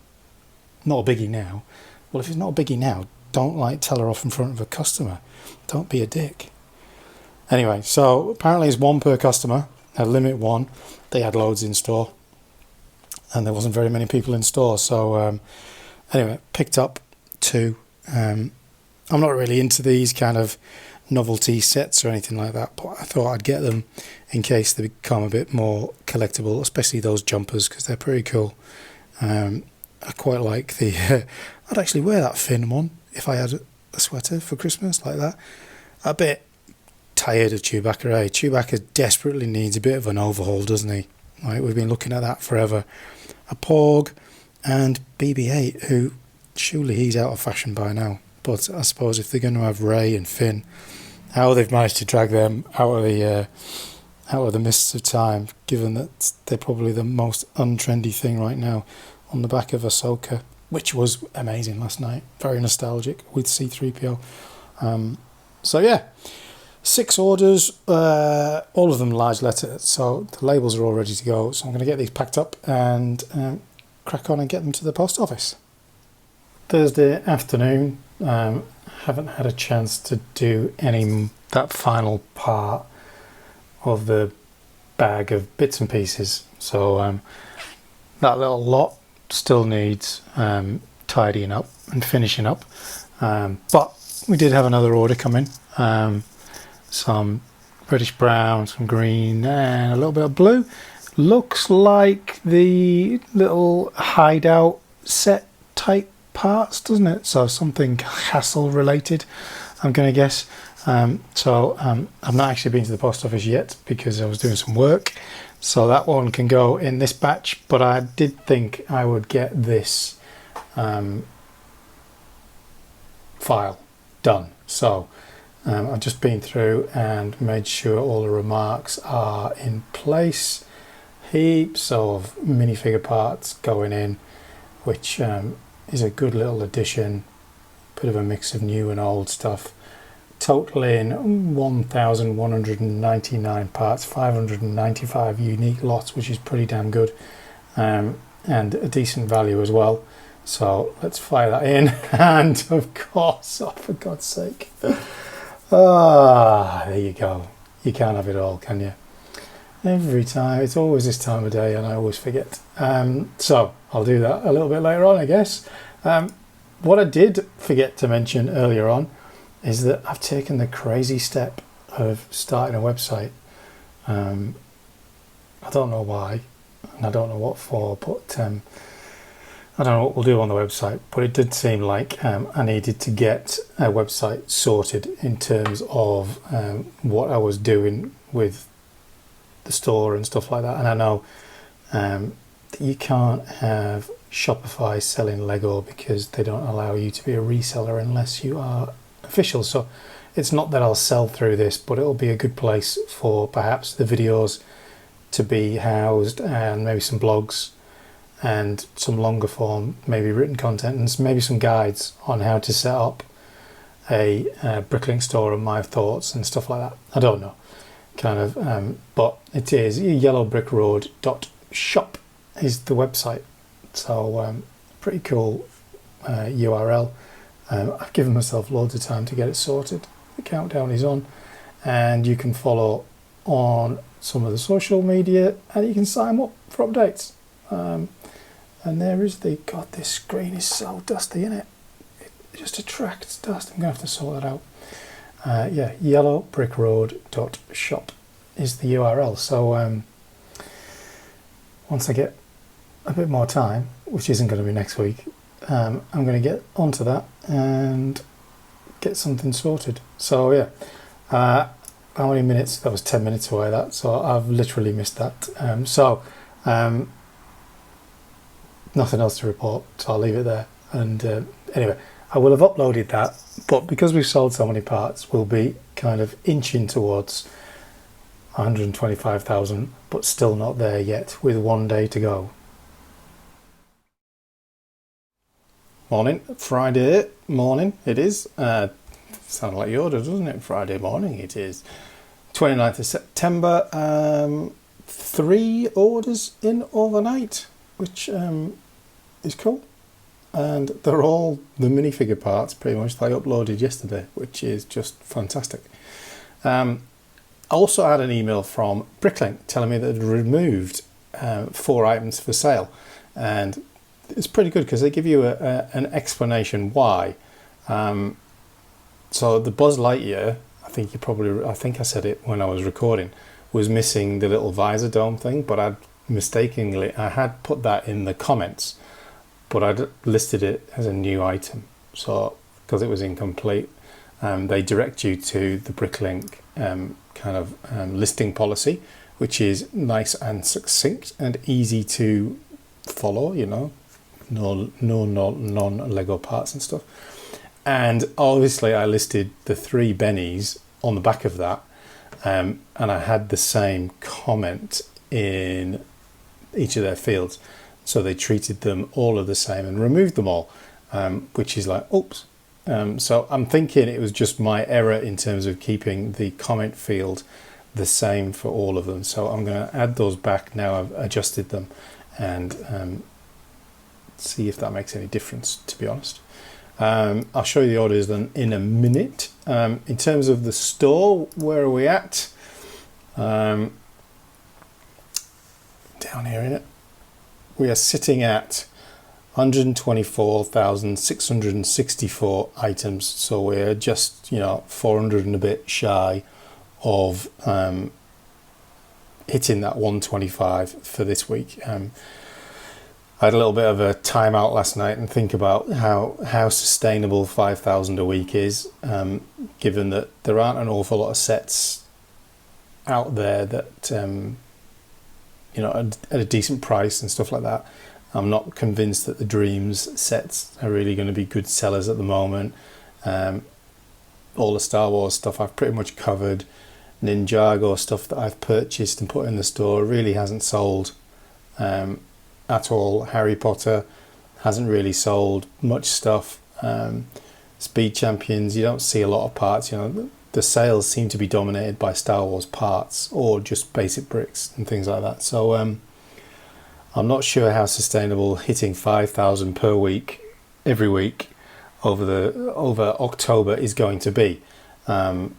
Not a biggie now. Well, if it's not a biggie now, don't like tell her off in front of a customer. Don't be a dick. Anyway, so apparently it's 1 per customer, a limit 1. They had loads in store, and there wasn't very many people in store. So anyway, picked up 2. I'm not really into these kind of novelty sets or anything like that, but I thought I'd get them in case they become a bit more collectible, especially those jumpers, because they're pretty cool. I quite like the I'd actually wear that Finn one if I had a sweater for Christmas like that. A bit tired of Chewbacca, eh? Chewbacca desperately needs a bit of an overhaul, doesn't he? Right, we've been looking at that forever. A Porg and BB-8, who surely he's out of fashion by now. But I suppose if they're going to have Rey and Finn, how they've managed to drag them out of the mists of time, given that they're probably the most untrendy thing right now, on the back of Ahsoka, which was amazing last night. Very nostalgic with C-3PO. So yeah, 6 orders, all of them large letter, so the labels are all ready to go. So I'm going to get these packed up and crack on and get them to the post office. Thursday afternoon, haven't had a chance to do that final part of the bag of bits and pieces. So that little lot still needs tidying up and finishing up. But we did have another order come in. Some reddish brown, some green, and a little bit of blue. Looks like the little hideout set type parts, doesn't it? So something castle related, I'm going to guess. So I've not actually been to the post office yet because I was doing some work. So that one can go in this batch, but I did think I would get this file done. So I've just been through and made sure all the remarks are in place. Heaps of minifigure parts going in, which is a good little addition. Bit of a mix of new and old stuff. Totaling 1,199 parts, 595 unique lots, which is pretty damn good, and a decent value as well. So let's fire that in, and of course, oh, for God's sake, there you go. You can't have it all, can you? Every time, it's always this time of day, and I always forget. So I'll do that a little bit later on, I guess. What I did forget to mention earlier on is that I've taken the crazy step of starting a website. I don't know why, and I don't know what for, but I don't know what we'll do on the website, but it did seem like I needed to get a website sorted in terms of what I was doing with the store and stuff like that. And I know that you can't have Shopify selling Lego because they don't allow you to be a reseller unless you are official. So it's not that I'll sell through this, but it'll be a good place for perhaps the videos to be housed, and maybe some blogs and some longer form, maybe written content, and maybe some guides on how to set up a Bricklink Store and my thoughts and stuff like that. I don't know, kind of, but it is yellowbrickroad.shop is the website. So pretty cool URL. I've given myself loads of time to get it sorted. The countdown is on, and you can follow on some of the social media, and you can sign up for updates. And there is the, God, this screen is so dusty, isn't it? It just attracts dust. I'm going to have to sort that out. Yeah, yellowbrickroad.shop is the URL. So once I get a bit more time, which isn't going to be next week, I'm going to get onto that and get something sorted. So yeah, how many minutes? That was 10 minutes away, that. So I've literally missed that. Nothing else to report, so I'll leave it there. And anyway, I will have uploaded that, but because we've sold so many parts, we'll be kind of inching towards 125,000, but still not there yet, with 1 day to go. Morning, Friday morning it is. Sounds like your order, doesn't it? Friday morning it is. 29th of September. 3 orders in overnight, which is cool. And they're all the minifigure parts, pretty much, that I uploaded yesterday, which is just fantastic. I also had an email from Bricklink telling me that they'd removed 4 items for sale, and it's pretty good because they give you an explanation why. So the Buzz Lightyear, I think I said it when I was recording, was missing the little visor dome thing, but I had put that in the comments, but I'd listed it as a new item. So because it was incomplete, they direct you to the Bricklink listing policy, which is nice and succinct and easy to follow, you know, no non-Lego parts and stuff. And obviously I listed the 3 bennies on the back of that, and I had the same comment in each of their fields. So they treated them all of the same and removed them all, which is like, oops. So I'm thinking it was just my error in terms of keeping the comment field the same for all of them. So I'm going to add those back now I've adjusted them, and see if that makes any difference, to be honest. I'll show you the orders then in a minute. In terms of the store, where are we at? Down here, innit? We are sitting at 124,664 items, so we're just 400 and a bit shy of hitting that 125 for this week. I had a little bit of a timeout last night and think about how sustainable 5,000 a week is, given that there aren't an awful lot of sets out there that at a decent price and stuff like that. I'm not convinced that the Dreams sets are really going to be good sellers at the moment. All the Star Wars stuff I've pretty much covered. Ninjago stuff that I've purchased and put in the store really hasn't sold at all. Harry Potter hasn't really sold much stuff. Speed Champions, you don't see a lot of parts. The sales seem to be dominated by Star Wars parts or just basic bricks and things like that. So I'm not sure how sustainable hitting 5,000 per week every week over October is going to be. So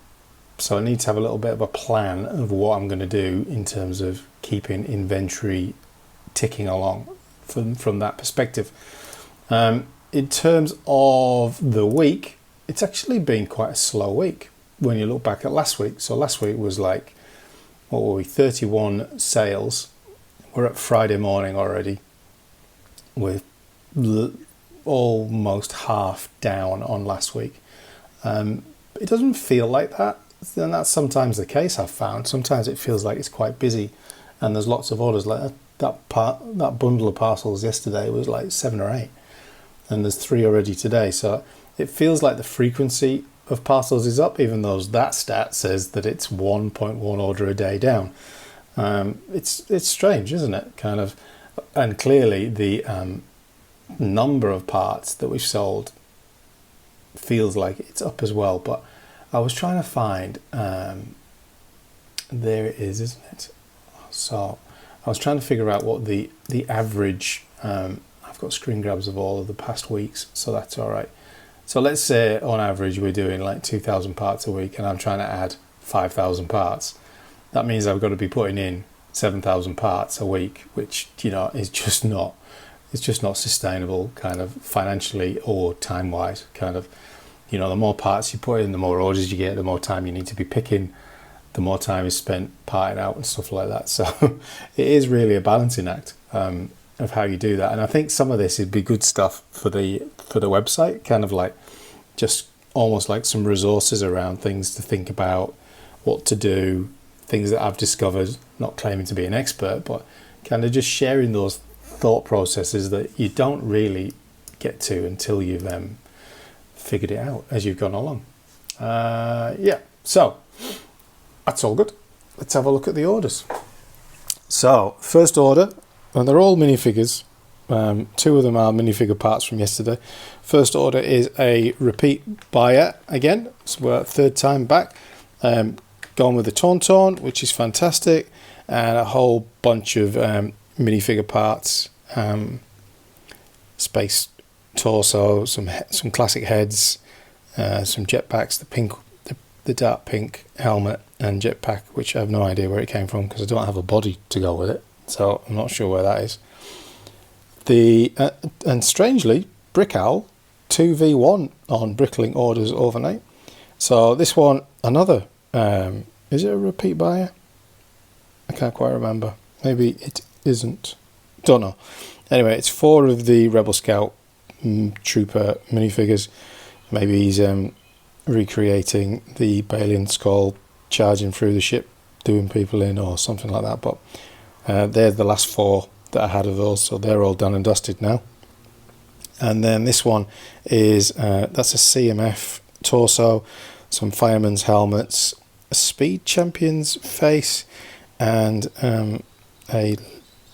I need to have a little bit of a plan of what I'm going to do in terms of keeping inventory ticking along from that perspective. In terms of the week, it's actually been quite a slow week when you look back at last week. So last week was like, 31 sales. We're at Friday morning already with almost half down on last week. It doesn't feel like that, and that's sometimes the case. I've found sometimes it feels like it's quite busy and there's lots of orders. Like that bundle of parcels yesterday was like 7 or 8, and there's 3 already today. So it feels like the frequency of parcels is up, even though that stat says that it's 1.1 order a day down. It's strange, isn't it? Kind of, and clearly the number of parts that we've sold feels like it's up as well. But I was trying to find, there it is, isn't it? So I was trying to figure out what the average got screen grabs of all of the past weeks, so that's all right. So let's say on average we're doing like 2,000 parts a week, and I'm trying to add 5,000 parts. That means I've got to be putting in 7,000 parts a week, which, you know, is just not, it's just not sustainable, kind of financially or time wise. Kind of, you know, the more parts you put in, the more orders you get, the more time you need to be picking, the more time is spent parting out and stuff like that. So it is really a balancing act of how you do that. And I think some of this would be good stuff for the website, kind of like just almost like some resources around things to think about, what to do, things that I've discovered, not claiming to be an expert, but kind of just sharing those thought processes that you don't really get to until you've figured it out as you've gone along. So that's all good. Let's have a look at the orders. So first order, and they're all minifigures. 2 of them are minifigure parts from yesterday. First order is a repeat buyer again, so we're third time back. Gone with the Tauntaun, which is fantastic, and a whole bunch of minifigure parts, space torso, some classic heads, some jetpacks, the dark pink helmet and jetpack, which I have no idea where it came from because I don't have a body to go with it, so I'm not sure where that is. And strangely, Brickowl 2v1 on Bricklink orders overnight. So this one, another, is it a repeat buyer? I can't quite remember. Maybe it isn't. Don't know. Anyway, it's 4 of the Rebel Scout Trooper minifigures. Maybe he's recreating the Balian skull charging through the ship, doing people in or something like that. But they're the last 4 that I had of those, so they're all done and dusted now. And then this one is that's a CMF torso, some fireman's helmets, a speed champion's face, and a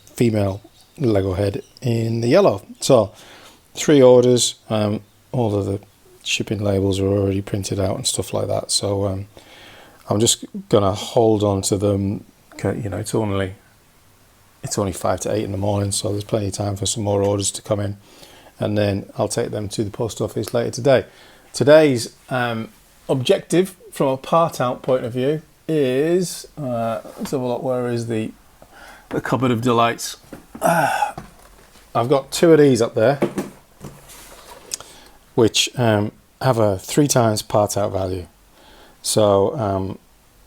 female Lego head in the yellow. So 3 orders. All of the shipping labels are already printed out and stuff like that, so I'm just gonna hold on to them. You know, it's only 5 to 8 in the morning, so there's plenty of time for some more orders to come in, and then I'll take them to the post office later today. Today's objective from a part out point of view is let's have a look. Where is the cupboard of delights? I've got 2 of these up there, which have a 3 times part out value. So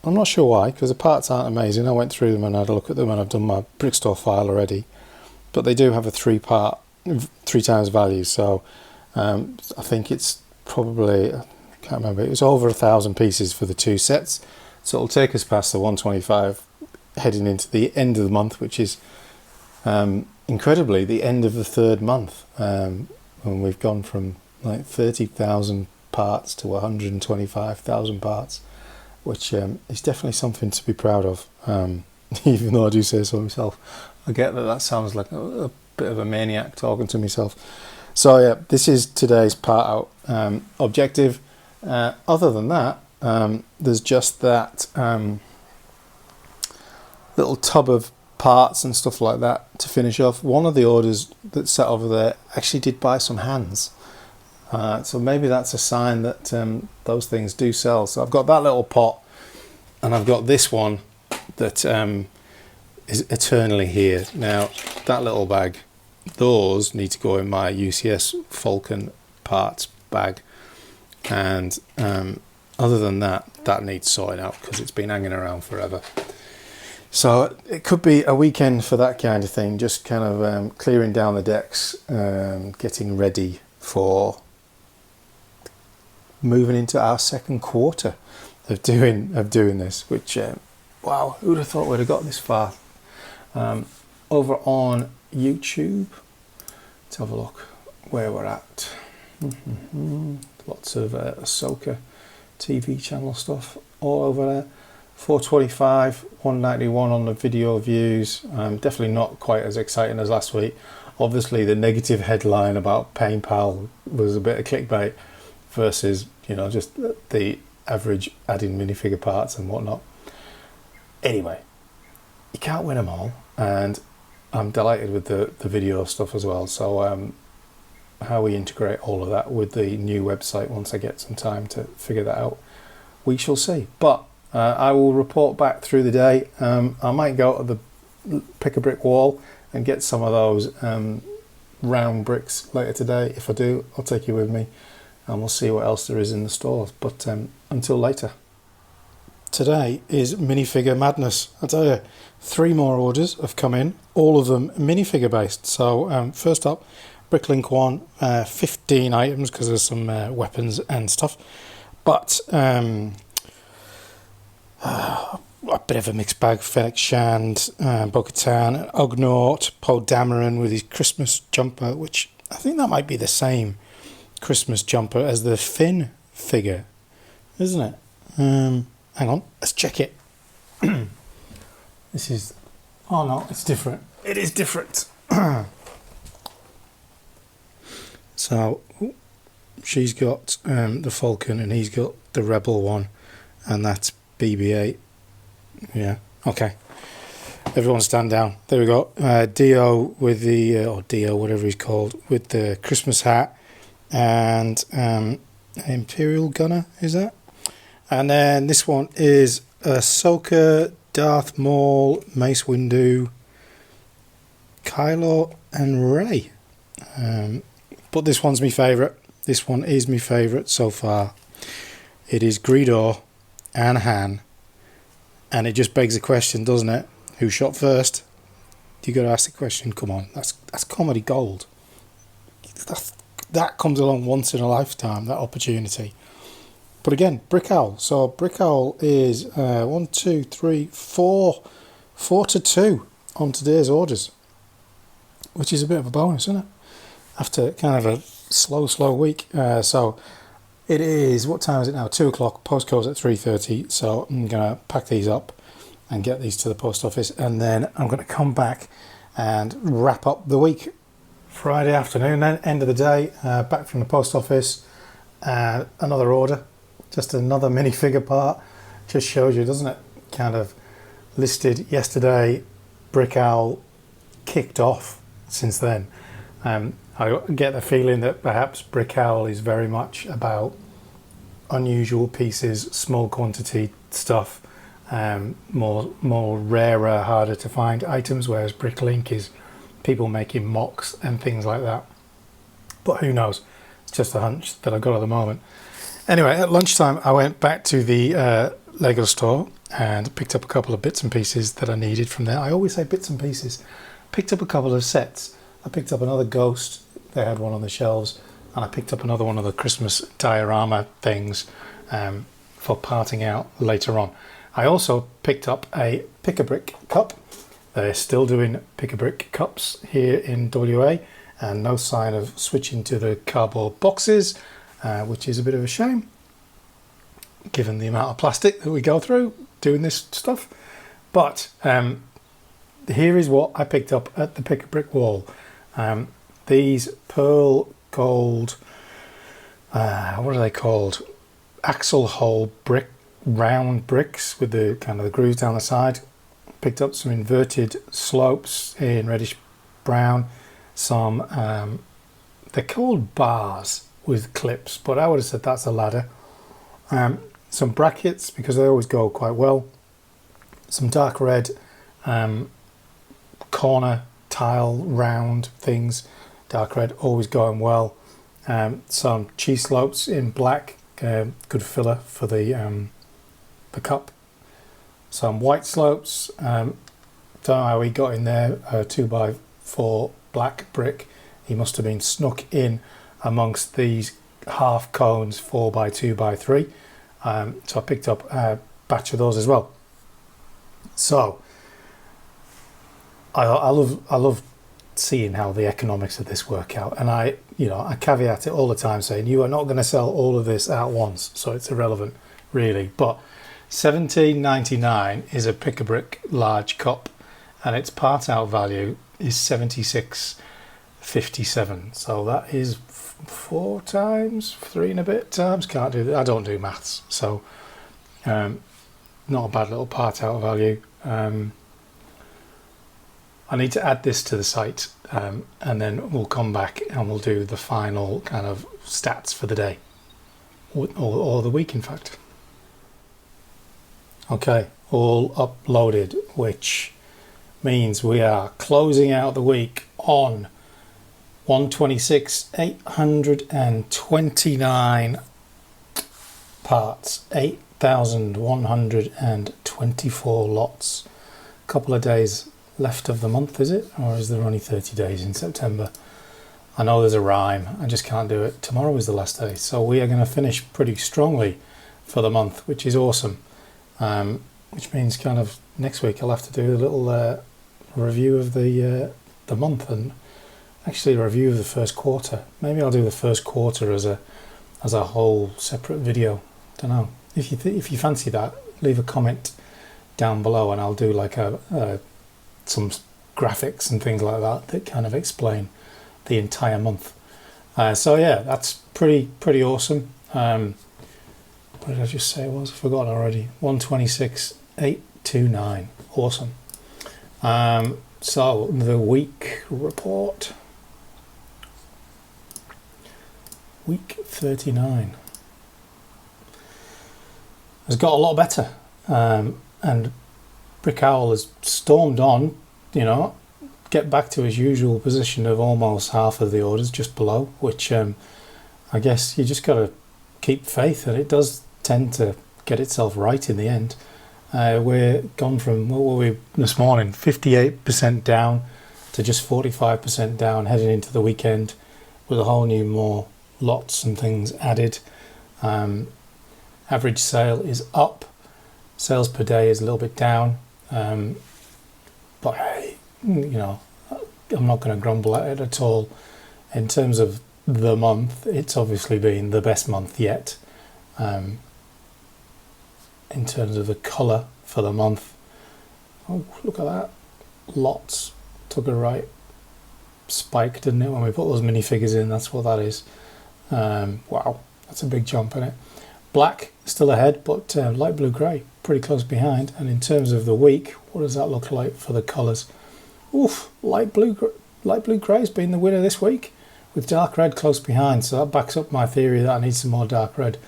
I'm not sure why, because the parts aren't amazing. I went through them and had a look at them, and I've done my Brick Store file already. But they do have a 3 times value. So I think it's probably, I can't remember, it was over 1,000 pieces for the 2 sets. So it'll take us past the 125, heading into the end of the month, which is incredibly the end of the 3rd month. When we've gone from like 30,000 parts to 125,000 parts. Which is definitely something to be proud of, even though I do say so myself. I get that sounds like a bit of a maniac talking to myself. So yeah, this is today's part out objective. Other than that, there's just that little tub of parts and stuff like that to finish off. One of the orders that's sat over there actually did buy some hands. So maybe that's a sign that those things do sell. So I've got that little pot, and I've got this one that is eternally here. Now, that little bag, those need to go in my UCS Falcon parts bag. And other than that, that needs sorting out because it's been hanging around forever. So it could be a weekend for that kind of thing, just kind of clearing down the decks, getting ready for moving into our 2nd quarter of doing this, which wow, who'd have thought we'd have got this far. Over on YouTube, let's have a look where we're at. Lots of Ahsoka TV channel stuff all over there. 425, 191 on the video views. Definitely not quite as exciting as last week. Obviously the negative headline about PayPal was a bit of clickbait versus, you know, just the average adding minifigure parts and whatnot. Anyway, you can't win them all, and I'm delighted with the video stuff as well. So how we integrate all of that with the new website once I get some time to figure that out, we shall see. But I will report back through the day. I might go to the pick a brick wall and get some of those round bricks later today. If I do, I'll take you with me and we'll see what else there is in the stores. But until later. Today is minifigure madness. I tell you, 3 more orders have come in, all of them minifigure based. So first up, Bricklink 1, 15 items because there's some weapons and stuff. But a bit of a mixed bag. Fennec Shand, Bo-Katan, Ugnaught, Poe Dameron with his Christmas jumper, which I think that might be the same Christmas jumper as the Finn figure, isn't it? Hang on, let's check it. This is... Oh no, it's different. It is different. So she's got the Falcon and he's got the Rebel one, and that's BB-8. Yeah, okay. Everyone stand down. There we go. Dio with the, or Dio, whatever he's called, with the Christmas hat, and Imperial Gunner, is that? And then this one is Ahsoka, Darth Maul, Mace Windu, Kylo and Rey. But this one's my favourite. This one is my favourite so far. It is Greedo and Han. And it just begs the question, doesn't it? Who shot first? You got to ask the question. Come on, that's comedy gold. That comes along once in a lifetime, that opportunity. But again, Brickowl. So Brickowl is 1, 2, 3, 4 to 2 on today's orders, which is a bit of a bonus, isn't it? After kind of a slow week. So it is, what time is it now? 2 o'clock. Postcode's at 3:30. So I'm going to pack these up and get these to the post office, and then I'm going to come back and wrap up the week. Friday afternoon, then end of the day, back from the post office, another order. Just another minifigure part. Just shows you, doesn't it? Kind of listed yesterday. Brickowl kicked off since then. I get the feeling that perhaps Brickowl is very much about unusual pieces, small quantity stuff, more rarer, harder to find items, whereas Bricklink is people making mocks and things like that. But who knows? It's just a hunch that I've got at the moment. Anyway, at lunchtime, I went back to the LEGO store and picked up a couple of bits and pieces that I needed from there. I always say bits and pieces. Picked up a couple of sets. I picked up another Ghost. They had one on the shelves. And I picked up another one of the Christmas diorama things for parting out later on. I also picked up a Pick-a-Brick cup. They're still doing Pick-a-Brick cups here in WA. And no sign of switching to the cardboard boxes. Which is a bit of a shame, given the amount of plastic that we go through doing this stuff. But here is what I picked up at the Pick a Brick wall. These pearl gold, what are they called? Axle hole brick, round bricks with the kind of the grooves down the side. Picked up some inverted slopes in reddish brown. Some, they're called bars with clips, but I would have said that's a ladder. Some brackets, because they always go quite well. Some dark red corner tile round things, dark red, always going well. Some cheese slopes in black, good filler for the cup. Some white slopes, don't know how he got in there, 2x4 black brick. He must have been snuck in amongst these half cones 4x2x3. So I picked up a batch of those as well. So I love seeing how the economics of this work out, and I caveat it all the time saying you are not going to sell all of this at once, so it's irrelevant really. But $17.99 is a Pick-a-Brick large cup, and its part out value is $76.57. So that is 4 times, 3 and a bit times. Can't do that. I don't do maths, so not a bad little part out value. I need to add this to the site, and then we'll come back and we'll do the final kind of stats for the day, or the week, in fact. Okay, all uploaded, which means we are closing out the week on 126,829 parts, 8,124 lots. A couple of days left of the month, is it? Or is there only 30 days in September? I know there's a rhyme, I just can't do it. Tomorrow is the last day, so we are going to finish pretty strongly for the month, which is awesome. Which means kind of next week I'll have to do a little review of the month, and actually a review of the first quarter. Maybe I'll do the first quarter as a whole separate video. Don't know. If you fancy that, leave a comment down below, and I'll do like some graphics and things like that kind of explain the entire month. So yeah, that's pretty awesome. What did I just say it was? I've forgotten already. 126,829. Awesome. So the week report. Week 39 has got a lot better, and Brickowl has stormed on, get back to his usual position of almost half of the orders, just below, which I guess you just got to keep faith, and it does tend to get itself right in the end. We're gone from, what were we this morning, 58% down to just 45% down, heading into the weekend with a whole new more lots and things added. Average sale is up, sales per day is a little bit down, but hey, I'm not going to grumble at it at all. In terms of the month, it's obviously been the best month yet. In terms of the colour for the month, oh, look at that, lots took a right spike, didn't it, when we put those minifigures in? That's what that is. Wow, that's a big jump in it. Black still ahead, but light blue grey pretty close behind. And in terms of the week, what does that look like for the colours? Oof, light blue grey has been the winner this week, with dark red close behind. So that backs up my theory that I need some more dark red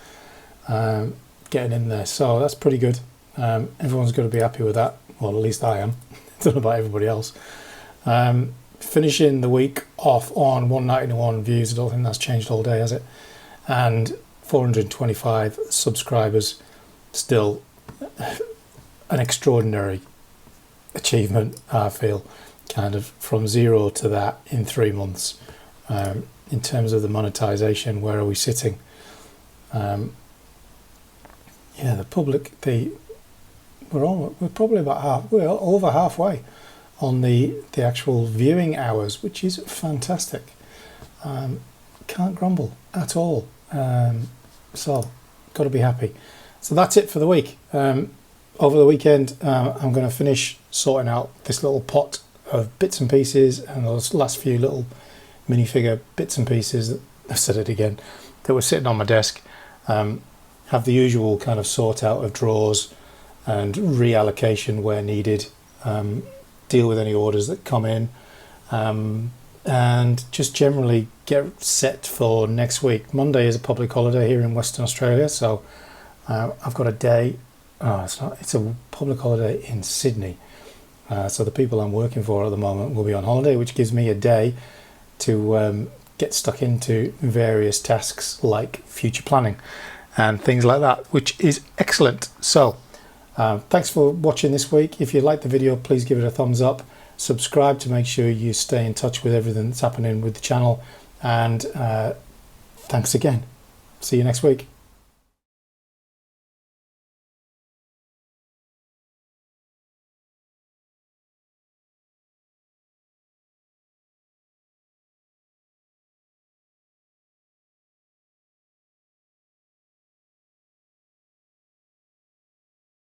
getting in there. So that's pretty good. Everyone's going to be happy with that. Well, at least I am. I don't know about everybody else. Finishing the week off on 191 views. I don't think that's changed all day, has it? And 425 subscribers. Still an extraordinary achievement, I feel, kind of from 0 to that in 3 months. In terms of the monetization, where are we sitting? Yeah, the public, we're probably about we're over halfway on the actual viewing hours, which is fantastic. Can't grumble at all. So got to be happy. So that's it for the week. Over the weekend, I'm going to finish sorting out this little pot of bits and pieces, and those last few little minifigure bits and pieces, I've said it again, that were sitting on my desk. Have the usual kind of sort out of drawers and reallocation where needed, deal with any orders that come in, and just generally get set for next week. Monday is a public holiday here in Western Australia, so I've got a day. It's a public holiday in Sydney, so the people I'm working for at the moment will be on holiday, which gives me a day to get stuck into various tasks like future planning and things like that, which is excellent. So thanks for watching this week. If you liked the video, please give it a thumbs up, subscribe to make sure you stay in touch with everything that's happening with the channel, and thanks again. See you next week.